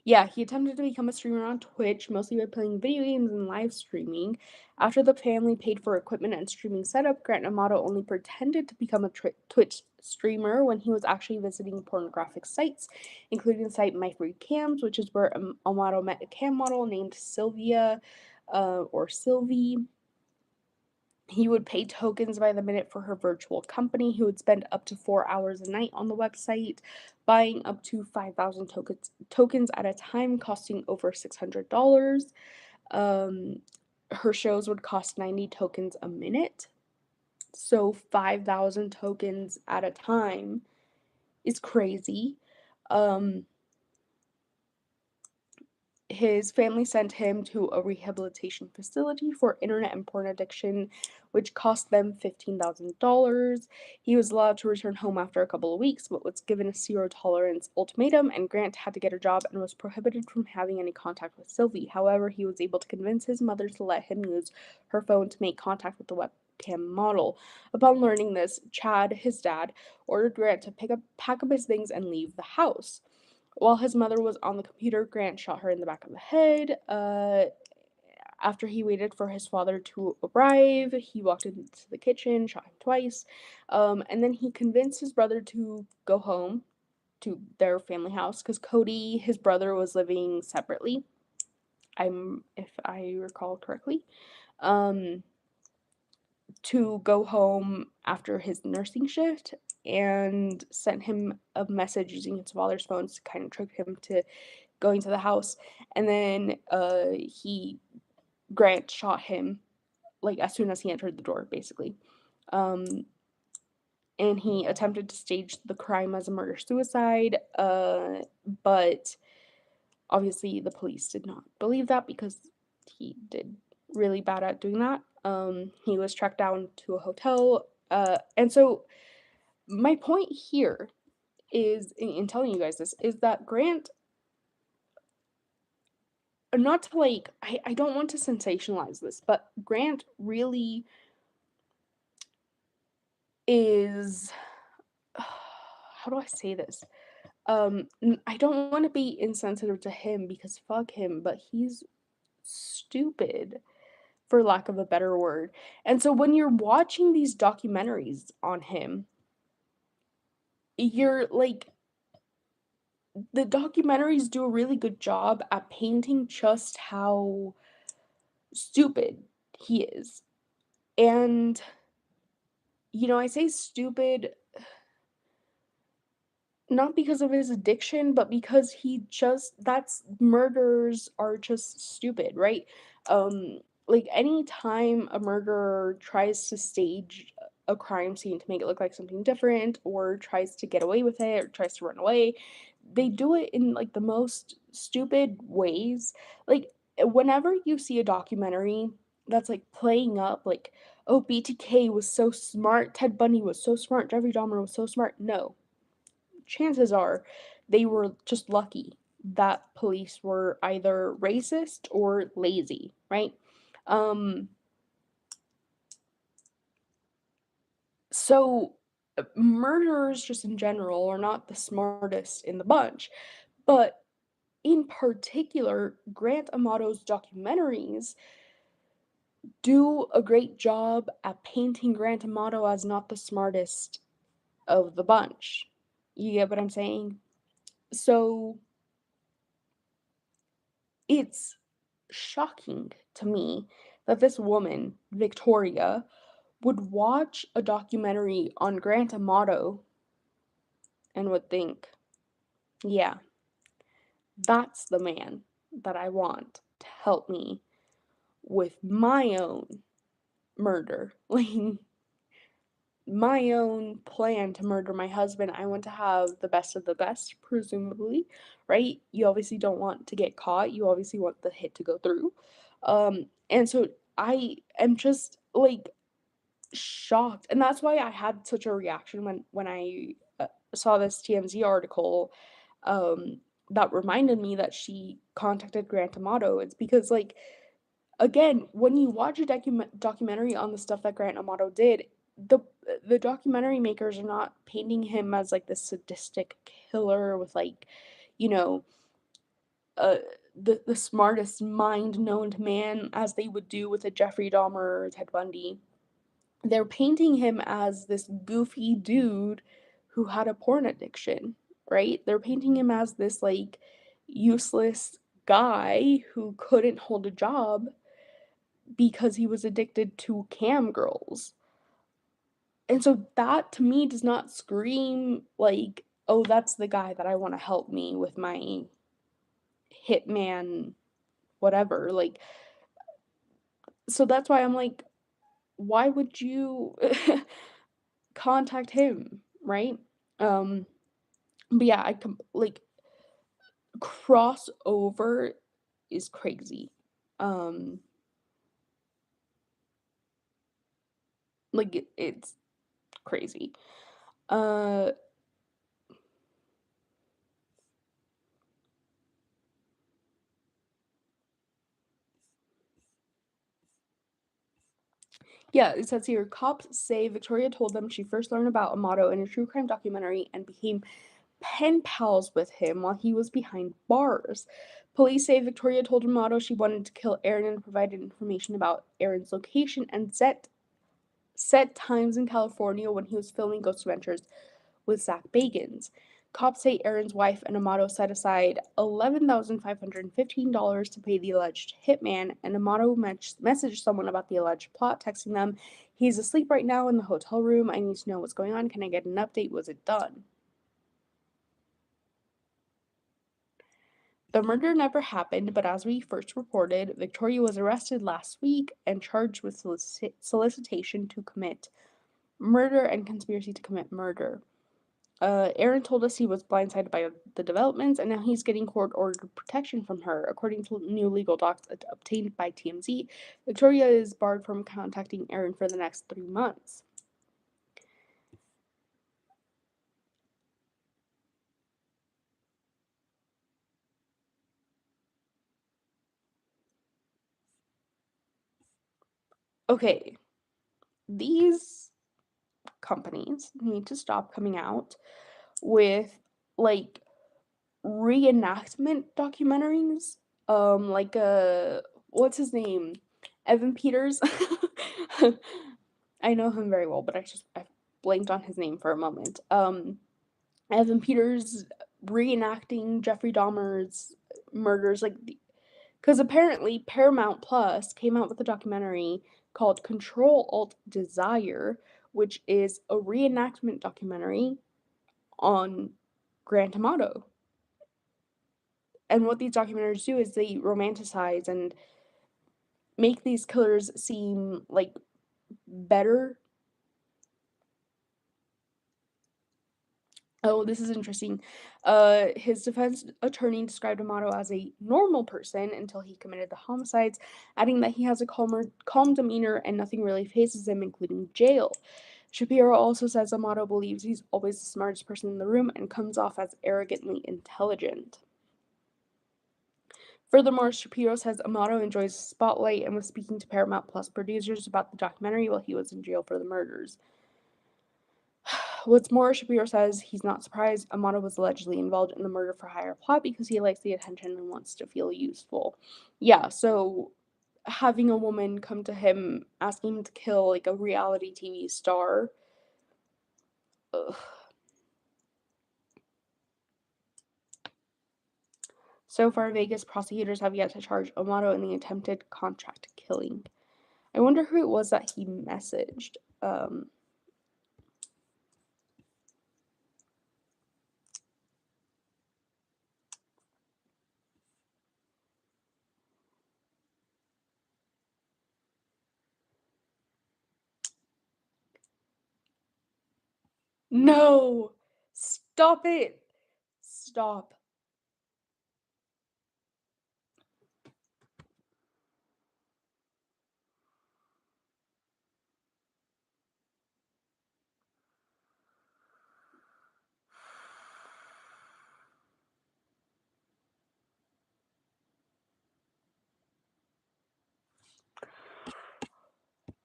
Yeah, he attempted to become a streamer on Twitch, mostly by playing video games and live streaming. After the family paid for equipment and streaming setup, Grant Amato only pretended to become a Twitch streamer when he was actually visiting pornographic sites, including the site My Free Cams, which is where Amato met a cam model named Sylvia, or Sylvie. He would pay tokens by the minute for her virtual company. He would spend up to 4 hours a night on the website, buying up to 5,000 tokens at a time, costing over $600. Um, her shows would cost 90 tokens a minute. So 5,000 tokens at a time is crazy. Um, his family sent him to a rehabilitation facility for internet and porn addiction, which cost them $15,000. He was allowed to return home after a couple of weeks, but was given a zero tolerance ultimatum, and Grant had to get a job and was prohibited from having any contact with Sylvie. However, he was able to convince his mother to let him use her phone to make contact with the webcam model. Upon learning this, Chad, his dad, ordered Grant to pack up his things and leave the house. While his mother was on the computer, Grant shot her in the back of the head. After he waited for his father to arrive, he walked into the kitchen, shot him twice, and then he convinced his brother to go home to their family house because Cody, his brother, was living separately. If I recall correctly, um, to go home after his nursing shift, and sent him a message using his father's phone to kind of trick him to going to the house. And then he Grant shot him like as soon as he entered the door, basically. Um, and he attempted to stage the crime as a murder suicide, but obviously the police did not believe that because he did really bad at doing that. He was tracked down to a hotel, and so my point here is in telling you guys this is that Grant, not to like I don't want to sensationalize this, but Grant really is how do I say this? I don't want to be insensitive to him because fuck him, but he's stupid for lack of a better word. And so when you're watching these documentaries on him, you're like the documentaries do a really good job at painting just how stupid he is. And I say stupid not because of his addiction, but because he just that's murders are just stupid, right? Like any time a murderer tries to stage a crime scene to make it look like something different or tries to get away with it or tries to run away, they do it in like the most stupid ways. Like whenever you see a documentary that's like playing up like, oh, BTK was so smart, Ted Bundy was so smart, Jeffrey Dahmer was so smart. No, chances are they were just lucky that police were either racist or lazy, right? Um, so murderers just in general are not the smartest in the bunch, but in particular, Grant Amato's documentaries do a great job at painting Grant Amato as not the smartest of the bunch. You get what I'm saying? So it's shocking to me that this woman, Victoria, would watch a documentary on Grant Amato and would think, yeah, that's the man that I want to help me with my own murder. Like, my own plan to murder my husband. I want to have the best of the best, presumably, right? You obviously don't want to get caught. You obviously want the hit to go through. And so I am just like shocked, and that's why I had such a reaction when I saw this TMZ article, um, that reminded me that she contacted Grant Amato. It's because, like, again, when you watch a documentary on the stuff that Grant Amato did, the the documentary makers are not painting him as, like, this sadistic killer with, like, you know, uh, the smartest mind known to man as they would do with a Jeffrey Dahmer or Ted Bundy. They're painting him as this goofy dude who had a porn addiction, right? They're painting him as this, like, useless guy who couldn't hold a job because he was addicted to cam girls. And so that to me does not scream like, "Oh, that's the guy that I wanna help me with my hitman whatever," like, so that's why I'm like, why would you contact him, right? Um, but yeah, like, crossover is crazy. Um, like, it's crazy. Uh, yeah, it says here, cops say Victoria told them she first learned about Amato in a true crime documentary and became pen pals with him while he was behind bars. Police say Victoria told Amato she wanted to kill Aaron and provided information about Aaron's location and set times in California when he was filming Ghost Adventures with Zach Bagans. Cops say Aaron's wife and Amato set aside $11,515 to pay the alleged hitman, and Amato messaged someone about the alleged plot, texting them, "He's asleep right now in the hotel room. I need to know what's going on. Can I get an update? Was it done?" The murder never happened, but as we first reported, Victoria was arrested last week and charged with solicitation to commit murder and conspiracy to commit murder. Aaron told us he was blindsided by the developments, and now he's getting court-ordered protection from her. According to new legal docs obtained by TMZ, Victoria is barred from contacting Aaron for the next 3 months. Okay, these companies need to stop coming out with, like, reenactment documentaries. Like, what's his name? Evan Peters. I know him very well, but I blanked on his name for a moment. Evan Peters reenacting Jeffrey Dahmer's murders, like, because apparently Paramount Plus came out with a documentary called Control Alt Desire, which is a reenactment documentary on Grant Amato. And what these documentaries do is they romanticize and make these killers seem like better. Oh, this is interesting. His defense attorney described Amato as a normal person until he committed the homicides, adding that he has a calm demeanor and nothing really phases him, including jail. Shapiro also says Amato believes he's always the smartest person in the room and comes off as arrogantly intelligent. Furthermore, Shapiro says Amato enjoys the spotlight and was speaking to Paramount Plus producers about the documentary while he was in jail for the murders. What's more, Shapiro says he's not surprised Amato was allegedly involved in the murder for hire plot because he likes the attention and wants to feel useful. Yeah, so having a woman come to him asking him to kill, like, a reality TV star. Ugh. So far, Vegas prosecutors have yet to charge Amato in the attempted contract killing. I wonder who it was that he messaged. No! Stop it! Stop.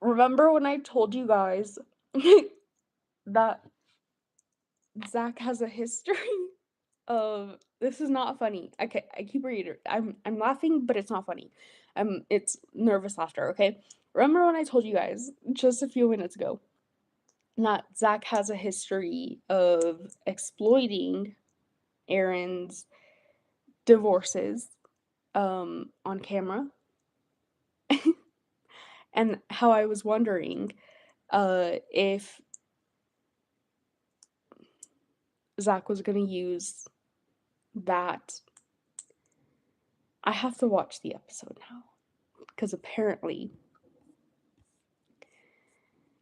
Remember when I told you guys that Zach has a history of this is not funny. Okay, I keep reading. I'm laughing, but it's not funny. It's nervous laughter, okay? Remember when I told you guys just a few minutes ago that Zach has a history of exploiting Aaron's divorces on camera? And how I was wondering if Zach was gonna use that. I have to watch the episode now because apparently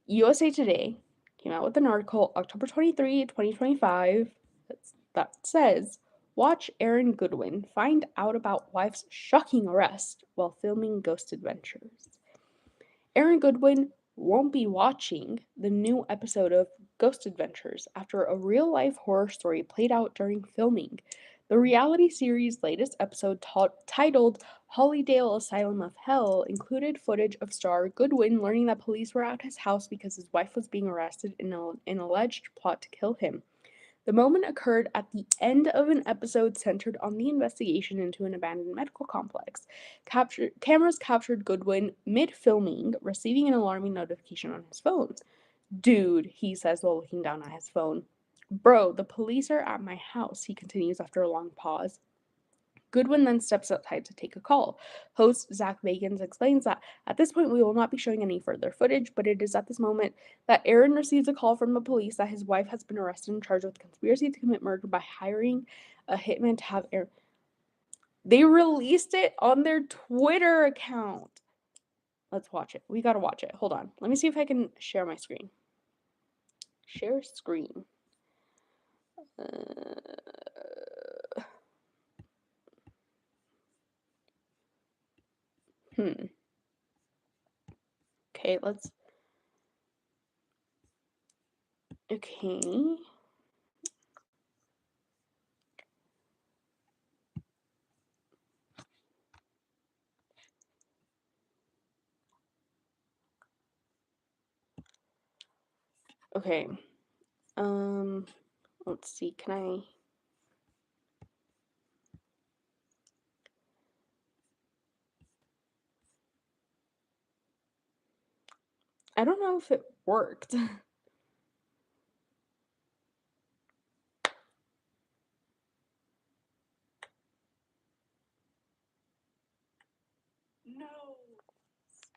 USA Today came out with an article October 23, 2025 that says, watch Aaron Goodwin find out about wife's shocking arrest while filming Ghost Adventures. Aaron Goodwin won't be watching the new episode of Ghost Adventures after a real life horror story played out during filming. The reality series' latest episode, titled Hollydale Asylum of Hell, included footage of star Goodwin learning that police were at his house because his wife was being arrested in an alleged plot to kill him. The moment occurred at the end of an episode centered on the investigation into an abandoned medical complex. Cameras captured Goodwin mid-filming, receiving an alarming notification on his phone. Dude, he says while looking down at his phone. Bro, the police are at my house, he continues after a long pause. Goodwin then steps outside to take a call. Host Zach Bagans explains that at this point we will not be showing any further footage, but it is at this moment that Aaron receives a call from the police that his wife has been arrested and charged with conspiracy to commit murder by hiring a hitman to have Aaron. They released it on their Twitter account. Let's watch it. We gotta watch it. Hold on. Let me see if I can share my screen. Share screen. Okay, let's. Okay. Okay. Let's see. Can I don't know if it worked. No.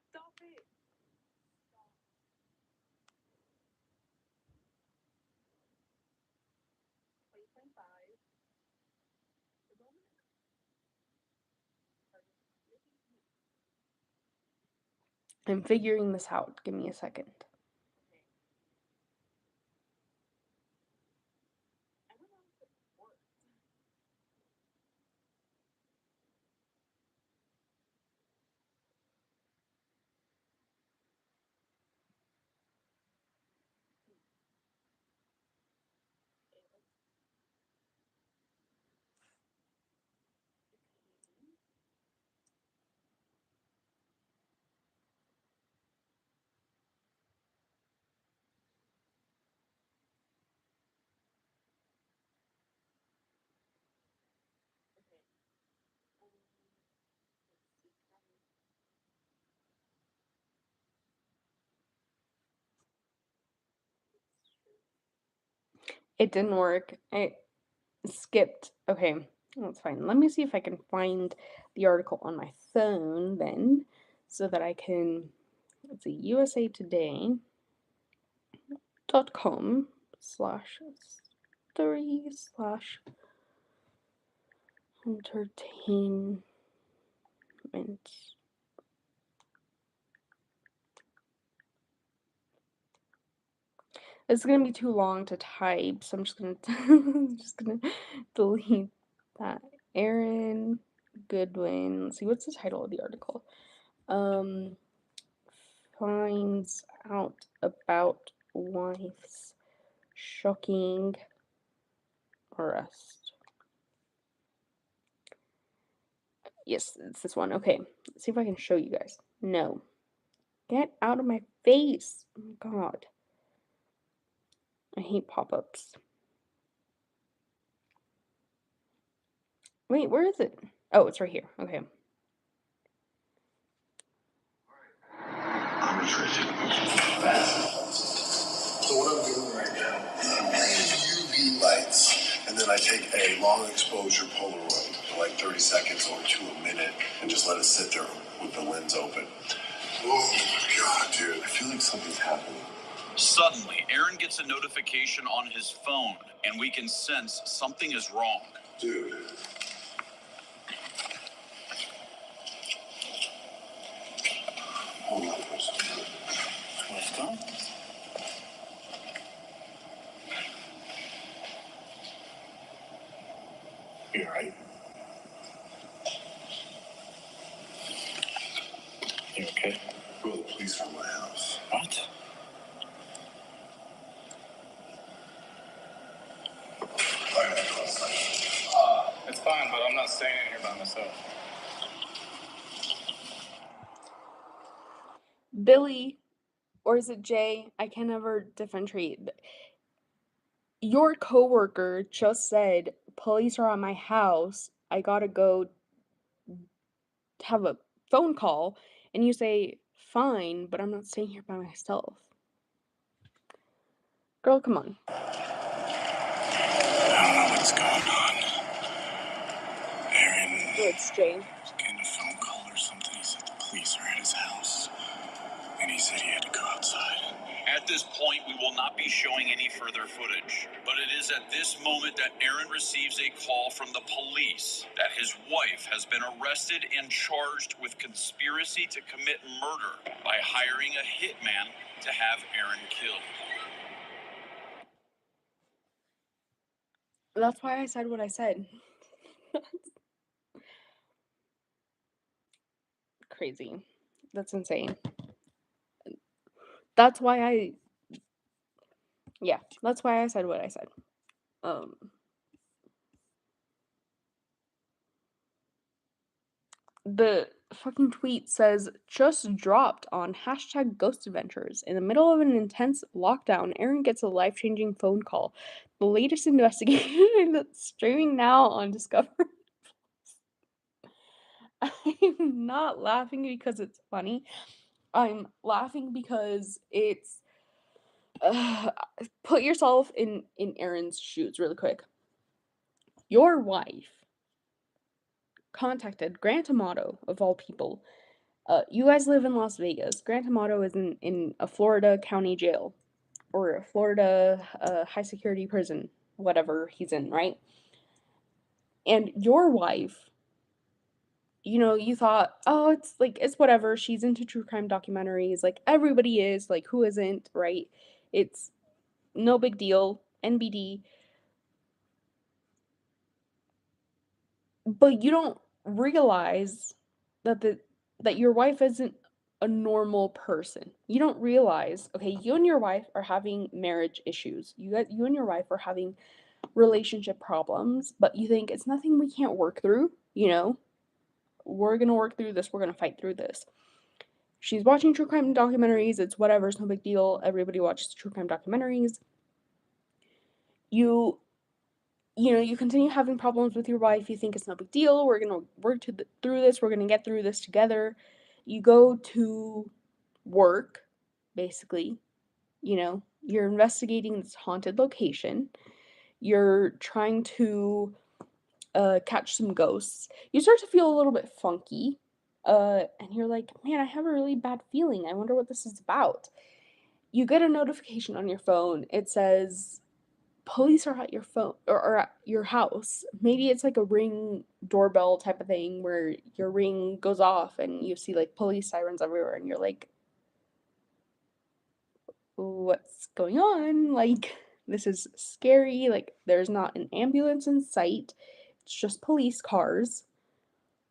Stop it. 2025. I'm figuring this out. Give me a second. It didn't work. I skipped. Okay, that's fine. Let me see if I can find the article on my phone then so that I can. Let's see, usatoday.com/story/entertainment. It's gonna be too long to type, so I'm just gonna delete that. Aaron Goodwin. Let's see, what's the title of the article? Finds out about wife's shocking arrest. Yes, it's this one. Okay, let's see if I can show you guys. No. Get out of my face. Oh my god. I hate pop-ups. Wait, where is it? Oh, it's right here. Okay. I'm gonna try to take a picture. So what I'm doing right now, I'm using UV lights, and then I take a long exposure Polaroid for like 30 seconds or to a minute, and just let it sit there with the lens open. Oh my god, dude! I feel like something's happening. Suddenly, Aaron gets a notification on his phone, and we can sense something is wrong. Dude. Hold on for a second. What's going on? You alright? You okay? Bro, the police are in my house. What? I gotta go outside. It's fine, but I'm not staying in here by myself. Billy, or is it Jay? I can never differentiate. Your coworker just said, police are at my house. I gotta go have a phone call. And you say, fine, but I'm not staying here by myself. Girl, come on. I don't know what's going on. Aaron Oh, it's Jay. was getting a phone call or something. He said the police are at his house. And he said he had to go outside. At this point, we will not be showing any further footage, but it is at this moment that Aaron receives a call from the police that his wife has been arrested and charged with conspiracy to commit murder by hiring a hitman to have Aaron killed. That's why I said what I said. Crazy. That's insane. That's why that's why I said what I said. The fucking tweet says, just dropped on hashtag ghost adventures. In the middle of an intense lockdown, Aaron gets a life-changing phone call. The latest investigation that's streaming now on Discovery. I'm not laughing because it's funny. I'm laughing because it's put yourself in Aaron's shoes really quick. Your wife contacted Grant Amato, of all people. You guys live in Las Vegas. Grant Amato is in a Florida county jail or a Florida high security prison, whatever he's in, right? And your wife, you know, you thought, oh, it's like, it's whatever. She's into true crime documentaries. Like, everybody is. Like, who isn't, right? It's no big deal. NBD. But you don't realize that your wife isn't a normal person. You don't realize, okay, you and your wife are having marriage issues. You and your wife are having relationship problems, but you think it's nothing we can't work through, you know? We're going to work through this. We're going to fight through this. She's watching true crime documentaries. It's whatever, it's no big deal. Everybody watches true crime documentaries. You continue having problems with your wife. You think it's no big deal. We're going to work through this. We're going to get through this together. You go to work, basically. You know, you're investigating this haunted location. You're trying to catch some ghosts. You start to feel a little bit funky. And you're like, man, I have a really bad feeling. I wonder what this is about. You get a notification on your phone. It says, police are at your phone or at your house. Maybe it's like a Ring doorbell type of thing where your ring goes off and you see like police sirens everywhere and you're like, what's going on? Like, this is scary. Like, there's not an ambulance in sight. It's just police cars.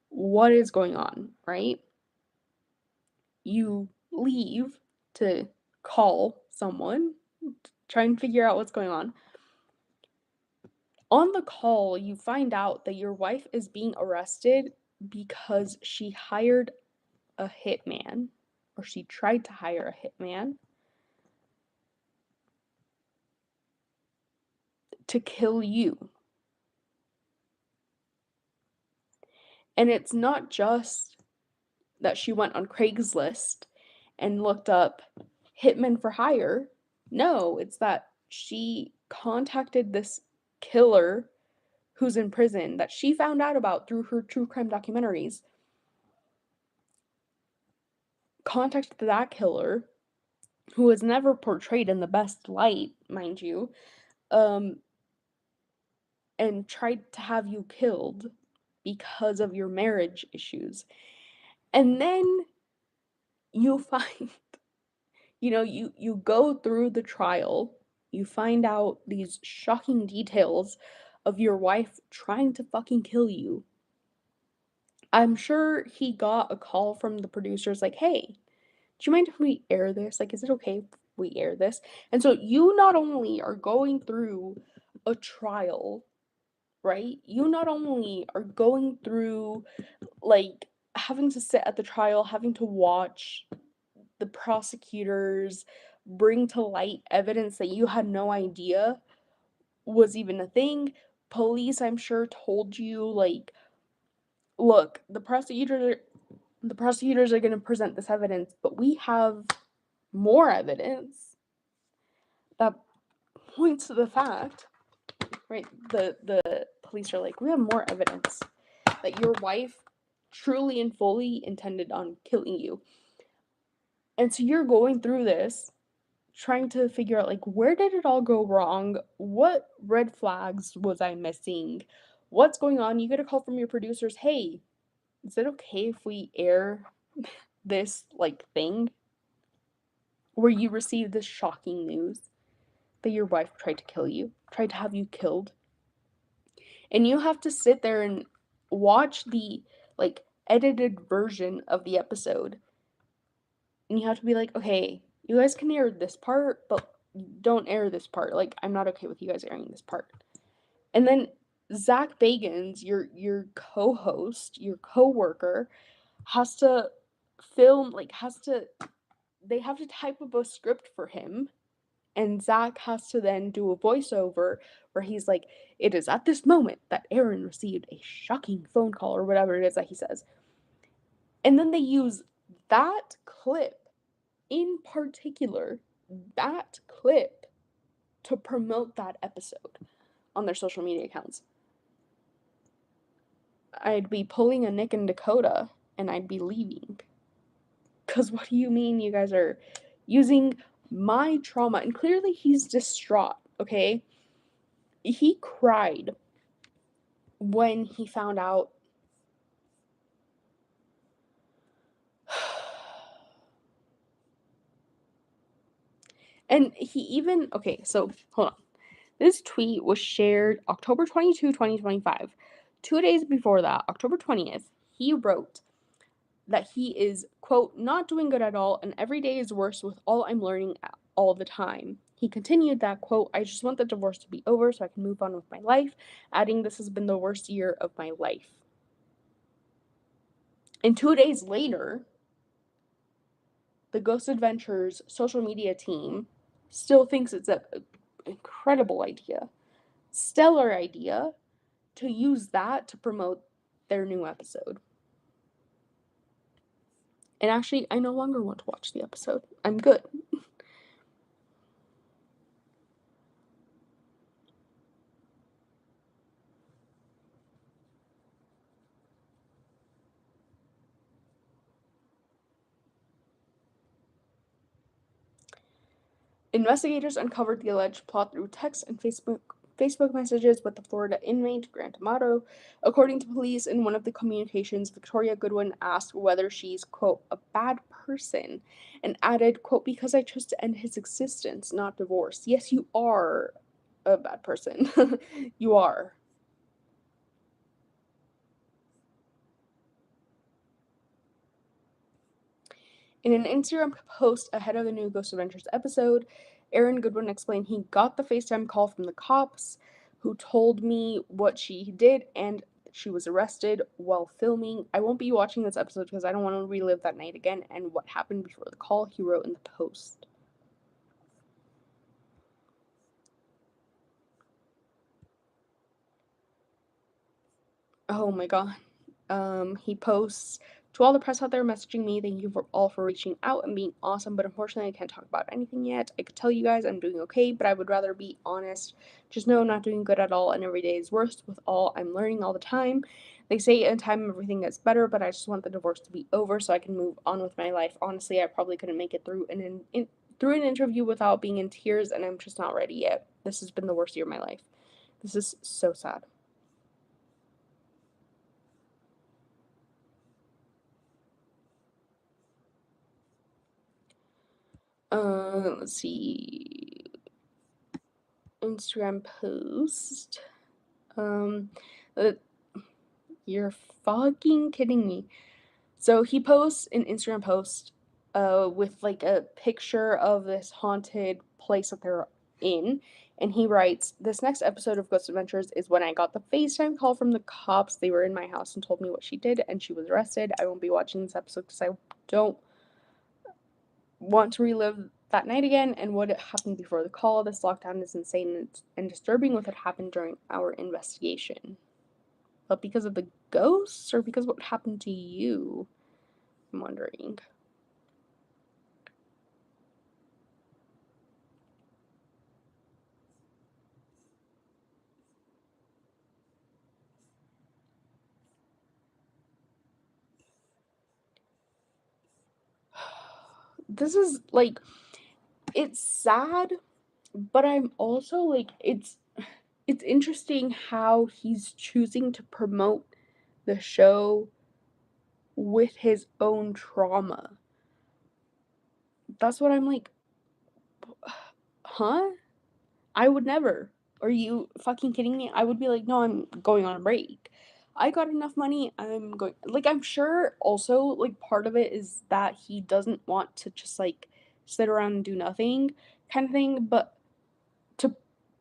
What is going on, right? You leave to call someone, try and figure out what's going on. On the call, you find out that your wife is being arrested because she hired a hitman. or she tried to hire a hitman to kill you. And it's not just that she went on Craigslist and looked up hitman for hire. No, it's that she contacted this killer who's in prison that she found out about through her true crime documentaries. Contacted that killer, who was never portrayed in the best light, mind you, and tried to have you killed because of your marriage issues. And then you find, you go through the trial, you find out these shocking details of your wife trying to fucking kill you. I'm sure he got a call from the producers like, "Hey, do you mind if we air this? Like, is it okay if we air this?" And so you not only are going through a trial, right? You not only are going through, like, having to sit at the trial, having to watch the prosecutors bring to light evidence that you had no idea was even a thing. Police, I'm sure, told you, like, look, the prosecutors are going to present this evidence, but we have more evidence that points to the fact, right? The police are like, we have more evidence that your wife truly and fully intended on killing you. And so you're going through this trying to figure out, like, where did it all go wrong? What red flags was I missing? What's going on? You get a call from your producers, "Hey, is it okay if we air this, like, thing where you receive this shocking news that your wife tried to kill you, tried to have you killed?" And you have to sit there and watch the, like, edited version of the episode. And you have to be like, "Okay, you guys can air this part, but don't air this part. Like, I'm not okay with you guys airing this part." And then Zach Bagans, your co-host, your co-worker, has to film, like, they have to type up a script for him, and Zach has to then do a voiceover where he's like, "It is at this moment that Aaron received a shocking phone call," or whatever it is that he says. And then they use that clip in particular, that clip, to promote that episode on their social media accounts. I'd be pulling a Nick and Dakota and I'd be leaving. Because what do you mean you guys are using my trauma? And clearly he's distraught, okay? He cried when he found out. And he even, okay, so hold on. This tweet was shared October 22, 2025. 2 days before that, October 20th, he wrote that he is, quote, "not doing good at all, and every day is worse with all I'm learning all the time." He continued that, quote, "I just want the divorce to be over so I can move on with my life," adding, "This has been the worst year of my life." And 2 days later, the Ghost Adventures social media team still thinks it's an incredible idea, stellar idea, to use that to promote their new episode. And actually, I no longer want to watch the episode. I'm good. Investigators uncovered the alleged plot through text and Facebook messages with the Florida inmate Grant Amato. According to police, in one of the communications, Victoria Goodwin asked whether she's, quote, "a bad person," and added, quote, "because I chose to end his existence, not divorce." Yes, you are a bad person. You are. In an Instagram post ahead of the new Ghost Adventures episode, Aaron Goodwin explained he got the FaceTime call from the cops who told me what she did, and she was arrested while filming. I won't be watching this episode because I don't want to relive that night again and what happened before the call, he wrote in the post. Oh my god. He posts, to all the press out there messaging me, thank you for all for reaching out and being awesome, but unfortunately I can't talk about anything yet. I could tell you guys I'm doing okay, but I would rather be honest. Just know I'm not doing good at all, and every day is worse with all I'm learning all the time. They say in time everything gets better, but I just want the divorce to be over so I can move on with my life. Honestly, I probably couldn't make it through through an interview without being in tears, and I'm just not ready yet. This has been the worst year of my life. This is so sad. Let's see. Instagram post. Um, uh, you're fucking kidding me. So he posts an Instagram post, with like a picture of this haunted place that they're in, and he writes, "This next episode of Ghost Adventures is when I got the FaceTime call from the cops. They were in my house and told me what she did, and she was arrested. I won't be watching this episode because I don't want to relive that night again and what happened before the call. This lockdown is insane and disturbing with what happened during our investigation." But because of the ghosts or because of what happened to you? I'm wondering. This is like, it's sad, but I'm also like, it's interesting how he's choosing to promote the show with his own trauma. That's what I'm like, huh? I would never. Are you fucking kidding me? I would be like, no, I'm going on a break. I got enough money. I'm going. Like, I'm sure also, like, part of it is that he doesn't want to just, like, sit around and do nothing kind of thing. But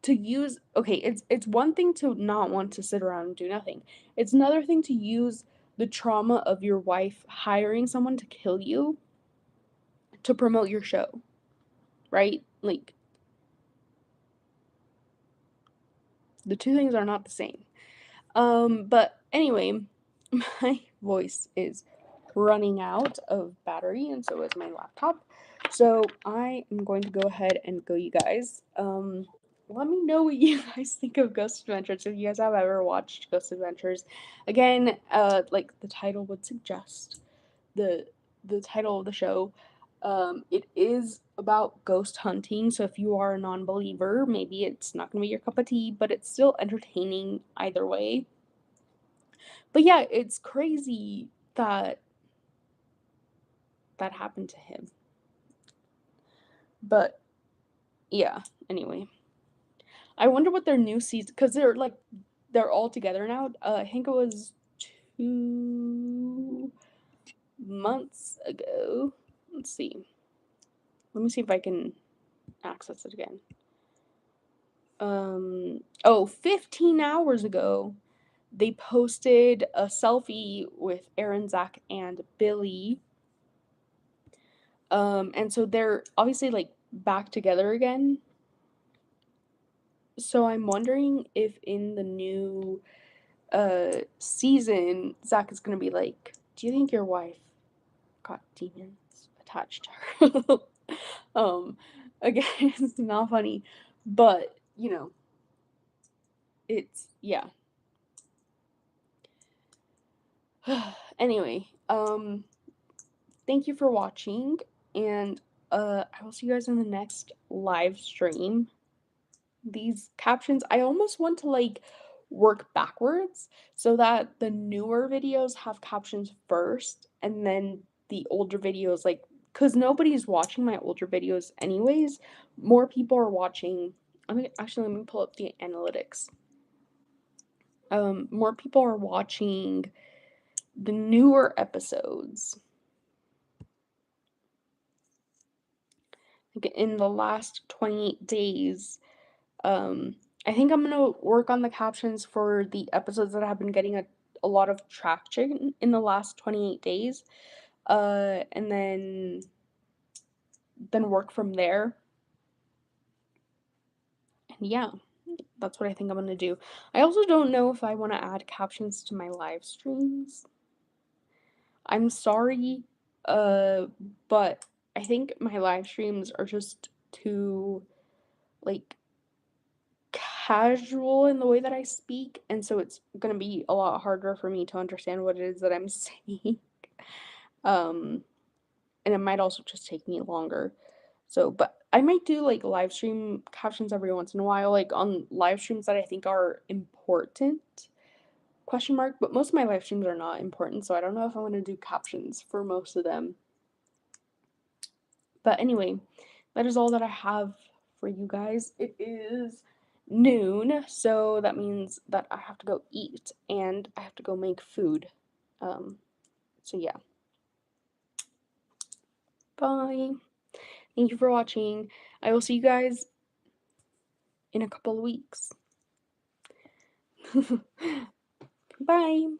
to use, okay, it's one thing to not want to sit around and do nothing. It's another thing to use the trauma of your wife hiring someone to kill you to promote your show, right? Like, the two things are not the same. But anyway, my voice is running out of battery, and so is my laptop. So I am going to go ahead and go, you guys. Let me know what you guys think of Ghost Adventures. If you guys have ever watched Ghost Adventures, again, like the title would suggest, the title of the show. It is about ghost hunting, so if you are a non-believer, maybe it's not gonna be your cup of tea, but it's still entertaining either way. But yeah, it's crazy that that happened to him. But yeah, anyway. I wonder what their new season, because they're all together now. I think it was 2 months ago. Let's see. Let me see if I can access it again. 15 hours ago, they posted a selfie with Aaron, Zach, and Billy. And so they're obviously like back together again. So I'm wondering if in the new season, Zach is gonna be like, "Do you think your wife got demons attached to her?" um, again, it's not funny, but you know, it's yeah. Anyway, thank you for watching, and I will see you guys in the next live stream. These captions, I almost want to like work backwards so that the newer videos have captions first and then the older videos, like, because nobody's watching my older videos anyways. More people are watching. Actually, let me pull up the analytics. More people are watching the newer episodes. Like in the last 28 days, I think I'm gonna work on the captions for the episodes that have been getting a lot of traction in the last 28 days, and then work from there. And yeah, that's what I think I'm gonna do. I also don't know if I wanna add captions to my live streams. I'm sorry, uh, but I think my live streams are just too, like, casual in the way that I speak, and so it's gonna be a lot harder for me to understand what it is that I'm saying. Um, and it might also just take me longer. So, but I might do like live stream captions every once in a while, like on live streams that I think are important. Question mark, but most of my live streams are not important, so I don't know if I want to do captions for most of them. But anyway, that is all that I have for you guys. It is noon, so that means that I have to go eat and I have to go make food. So yeah. Bye. Thank you for watching. I will see you guys in a couple of weeks. Bye.